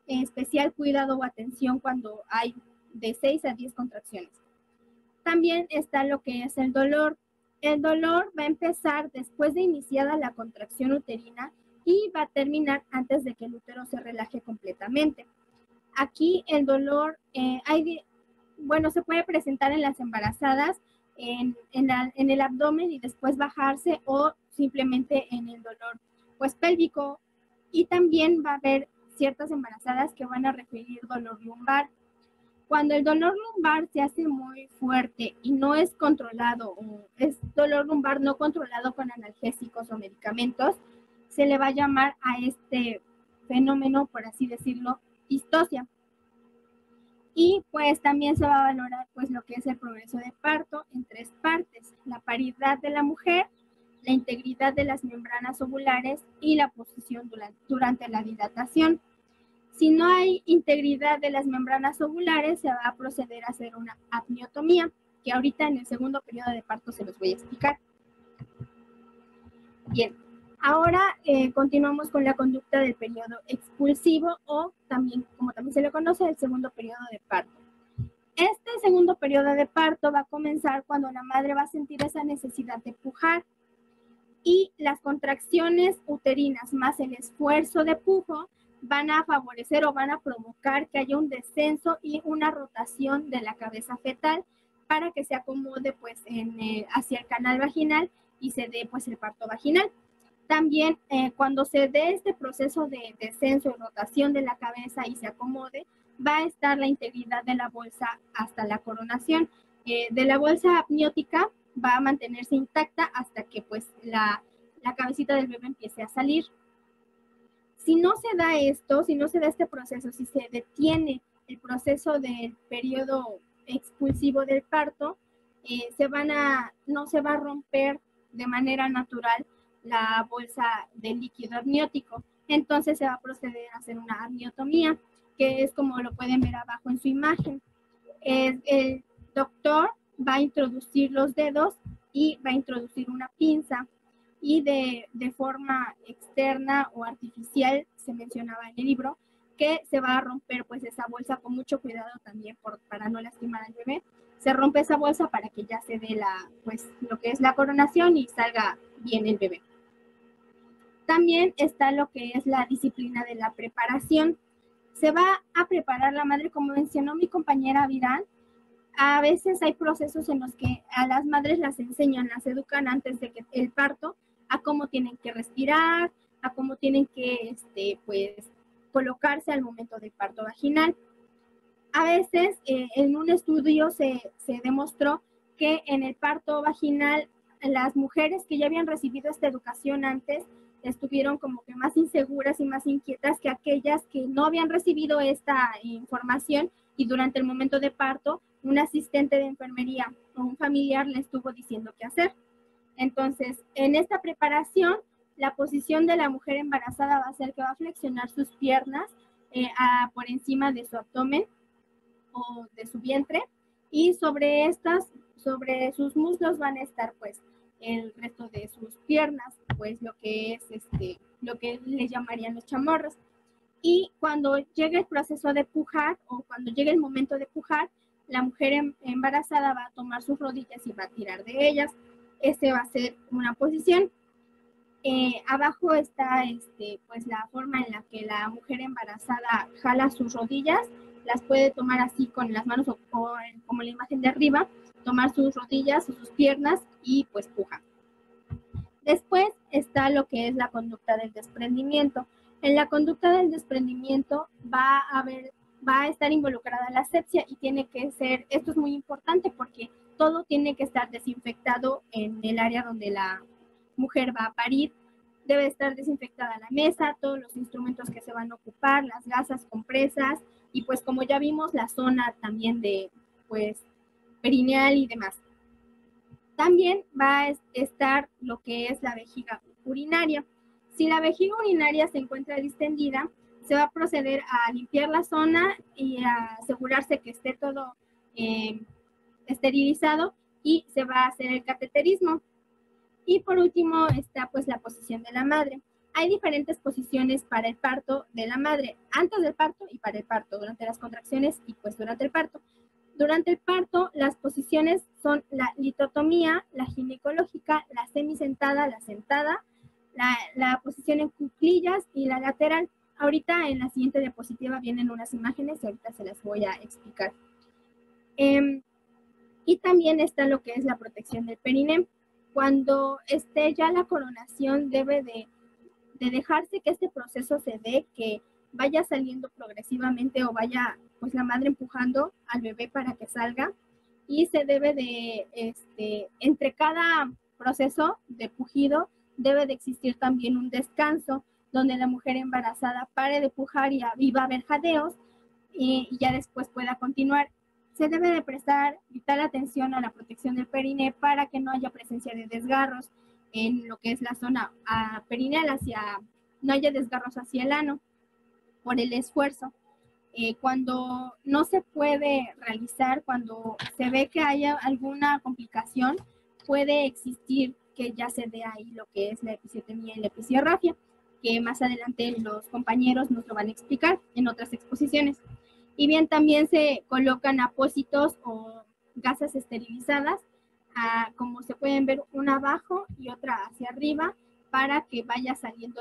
especial cuidado o atención cuando hay de 6 a 10 contracciones. También está lo que es el dolor. El dolor va a empezar después de iniciada la contracción uterina y va a terminar antes de que el útero se relaje completamente. Aquí el dolor se puede presentar en las embarazadas, en el abdomen y después bajarse o simplemente en el dolor pues pélvico. Y también va a haber ciertas embarazadas que van a referir dolor lumbar. Cuando el dolor lumbar se hace muy fuerte y no es controlado o es dolor lumbar no controlado con analgésicos o medicamentos, se le va a llamar a este fenómeno, por así decirlo, distocia. Y pues también se va a valorar pues lo que es el progreso de parto en 3 partes: la paridad de la mujer, la integridad de las membranas ovulares y la posición durante la dilatación. Si no hay integridad de las membranas ovulares, se va a proceder a hacer una amniotomía, que ahorita en el segundo periodo de parto se los voy a explicar. Bien, ahora continuamos con la conducta del periodo expulsivo o también, como también se le conoce, el segundo periodo de parto. Este segundo periodo de parto va a comenzar cuando la madre va a sentir esa necesidad de pujar y las contracciones uterinas más el esfuerzo de pujo van a favorecer o van a provocar que haya un descenso y una rotación de la cabeza fetal para que se acomode pues hacia el canal vaginal y se dé pues el parto vaginal. También cuando se dé este proceso de descenso y rotación de la cabeza y se acomode, va a estar la integridad de la bolsa hasta la coronación. De la bolsa amniótica va a mantenerse intacta hasta que pues la cabecita del bebé empiece a salir. Si no se da esto, si no se da este proceso, si se detiene el proceso del periodo expulsivo del parto, no se va a romper de manera natural la bolsa de líquido amniótico. Entonces se va a proceder a hacer una amniotomía, que es como lo pueden ver abajo en su imagen. El doctor va a introducir los dedos y va a introducir una pinza. Y de forma externa o artificial, se mencionaba en el libro, que se va a romper pues esa bolsa con mucho cuidado también para no lastimar al bebé. Se rompe esa bolsa para que ya se dé lo que es la coronación y salga bien el bebé. También está lo que es la disciplina de la preparación. Se va a preparar la madre, como mencionó mi compañera Virán. A veces hay procesos en los que a las madres las enseñan, las educan antes de que el parto, a cómo tienen que respirar, a cómo tienen que colocarse al momento del parto vaginal. A veces en un estudio se demostró que en el parto vaginal las mujeres que ya habían recibido esta educación antes estuvieron como que más inseguras y más inquietas que aquellas que no habían recibido esta información y durante el momento de parto un asistente de enfermería o un familiar le estuvo diciendo qué hacer. Entonces, en esta preparación, la posición de la mujer embarazada va a ser que va a flexionar sus piernas por encima de su abdomen o de su vientre y sobre sus muslos van a estar pues el resto de sus piernas, pues lo que es lo que les llamarían los chamorros. Y cuando llegue el proceso de pujar o cuando llegue el momento de pujar, la mujer embarazada va a tomar sus rodillas y va a tirar de ellas. Va a ser una posición. Abajo está pues la forma en la que la mujer embarazada jala sus rodillas. Las puede tomar así con las manos o como la imagen de arriba, tomar sus rodillas o sus piernas y pues puja. Después está lo que es la conducta del desprendimiento. En la conducta del desprendimiento va a estar involucrada la asepsia y tiene que ser, esto es muy importante porque todo tiene que estar desinfectado en el área donde la mujer va a parir. Debe estar desinfectada la mesa, todos los instrumentos que se van a ocupar, las gasas, compresas y pues como ya vimos la zona también de pues perineal y demás. También va a estar lo que es la vejiga urinaria. Si la vejiga urinaria se encuentra distendida, se va a proceder a limpiar la zona y a asegurarse que esté todo esterilizado y se va a hacer el cateterismo. Y por último está pues la posición de la madre. Hay diferentes posiciones para el parto de la madre, antes del parto y para el parto, durante las contracciones y pues durante el parto. Durante el parto, las posiciones son la litotomía, la ginecológica, la semisentada, la sentada, la posición en cuclillas y la lateral. Ahorita en la siguiente diapositiva vienen unas imágenes y ahorita se las voy a explicar. Y también está lo que es la protección del periné. Cuando esté ya la coronación debe de dejarse que este proceso se dé, que vaya saliendo progresivamente o vaya pues la madre empujando al bebé para que salga y se debe de, entre cada proceso de pujido debe de existir también un descanso donde la mujer embarazada pare de pujar y va a haber jadeos y ya después pueda continuar. Se debe de prestar vital atención a la protección del periné para que no haya presencia de desgarros en lo que es la zona perineal, no haya desgarros hacia el ano por el esfuerzo. Cuando no se puede realizar, cuando se ve que haya alguna complicación, puede existir que ya se dé ahí lo que es la episiotomía y la episiorrafia, que más adelante los compañeros nos lo van a explicar en otras exposiciones. Y bien, también se colocan apósitos o gasas esterilizadas, como se pueden ver, una abajo y otra hacia arriba, para que vaya saliendo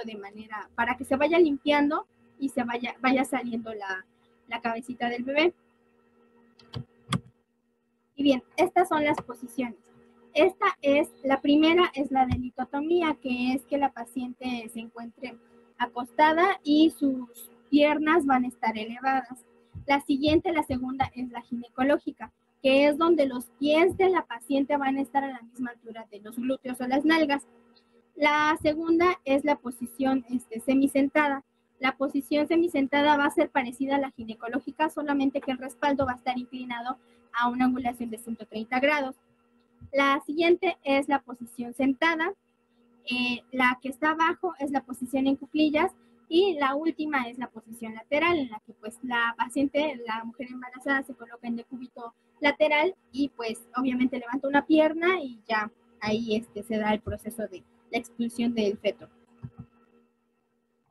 para que se vaya limpiando y se vaya saliendo la cabecita del bebé. Y bien, estas son las posiciones. La primera es la de litotomía, que es que la paciente se encuentre acostada y sus piernas van a estar elevadas. La siguiente, la segunda, es la ginecológica, que es donde los pies de la paciente van a estar a la misma altura de los glúteos o las nalgas. La segunda es la posición semisentada. La posición semisentada va a ser parecida a la ginecológica, solamente que el respaldo va a estar inclinado a una angulación de 130 grados. La siguiente es la posición sentada. La que está abajo es la posición en cuclillas y la última es la posición lateral, en la que pues la paciente, la mujer embarazada, se coloca en decúbito lateral y pues obviamente levanta una pierna y ya ahí se da el proceso de la expulsión del feto.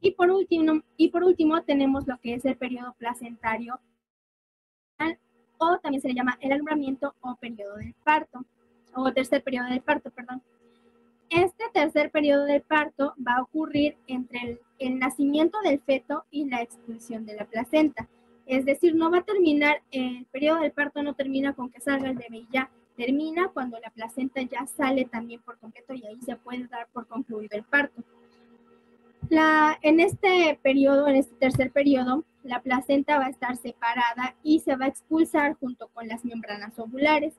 Y por último tenemos lo que es el periodo placentario, o también se le llama el alumbramiento o periodo del parto, o tercer periodo del parto, perdón. Este tercer periodo del parto va a ocurrir entre el nacimiento del feto y la expulsión de la placenta. Es decir, no va a terminar, el periodo del parto no termina con que salga el bebé y ya, termina cuando la placenta ya sale también por completo y ahí se puede dar por concluido el parto. En este tercer periodo, la placenta va a estar separada y se va a expulsar junto con las membranas ovulares.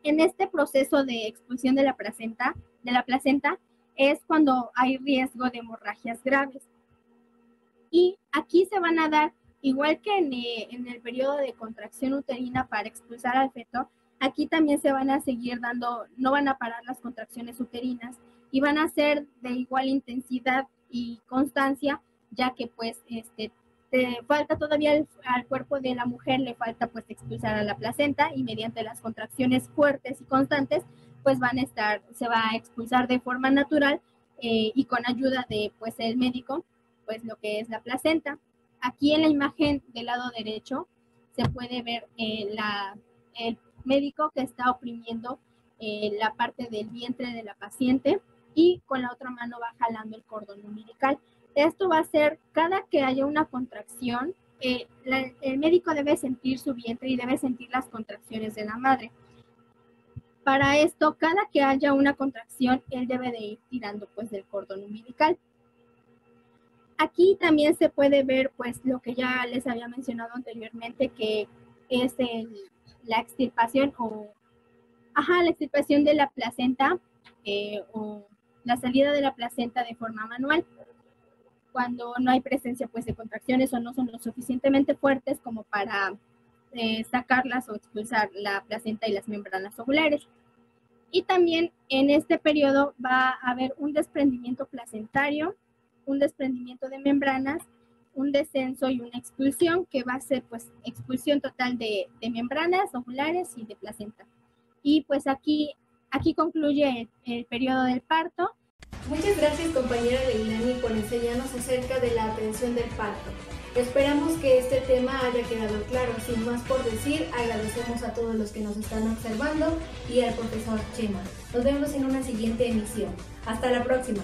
En este proceso de expulsión de la placenta es cuando hay riesgo de hemorragias graves. Y aquí se van a dar, igual que en el periodo de contracción uterina para expulsar al feto, aquí también se van a seguir dando, no van a parar las contracciones uterinas y van a ser de igual intensidad y constancia, ya que pues falta todavía al cuerpo de la mujer, le falta pues expulsar a la placenta, y mediante las contracciones fuertes y constantes pues se va a expulsar de forma natural y con ayuda de pues el médico pues lo que es la placenta. Aquí en la imagen del lado derecho se puede ver el médico que está oprimiendo la parte del vientre de la paciente y con la otra mano va jalando el cordón umbilical. Esto va a ser cada que haya una contracción, el médico debe sentir su vientre y debe sentir las contracciones de la madre. Para esto, cada que haya una contracción, él debe de ir tirando pues del cordón umbilical. Aquí también se puede ver pues lo que ya les había mencionado anteriormente, que es la extirpación la extirpación de la placenta o la salida de la placenta de forma manual, cuando no hay presencia pues de contracciones o no son lo suficientemente fuertes como para sacarlas o expulsar la placenta y las membranas ovulares. Y también en este periodo va a haber un desprendimiento placentario, un desprendimiento de membranas, un descenso y una expulsión, que va a ser pues expulsión total de membranas ovulares y de placenta. Y pues aquí concluye el periodo del parto. Muchas gracias, compañera Leilani, por enseñarnos acerca de la atención del parto. Esperamos que este tema haya quedado claro. Sin más por decir, agradecemos a todos los que nos están observando y al profesor Chema. Nos vemos en una siguiente emisión. Hasta la próxima.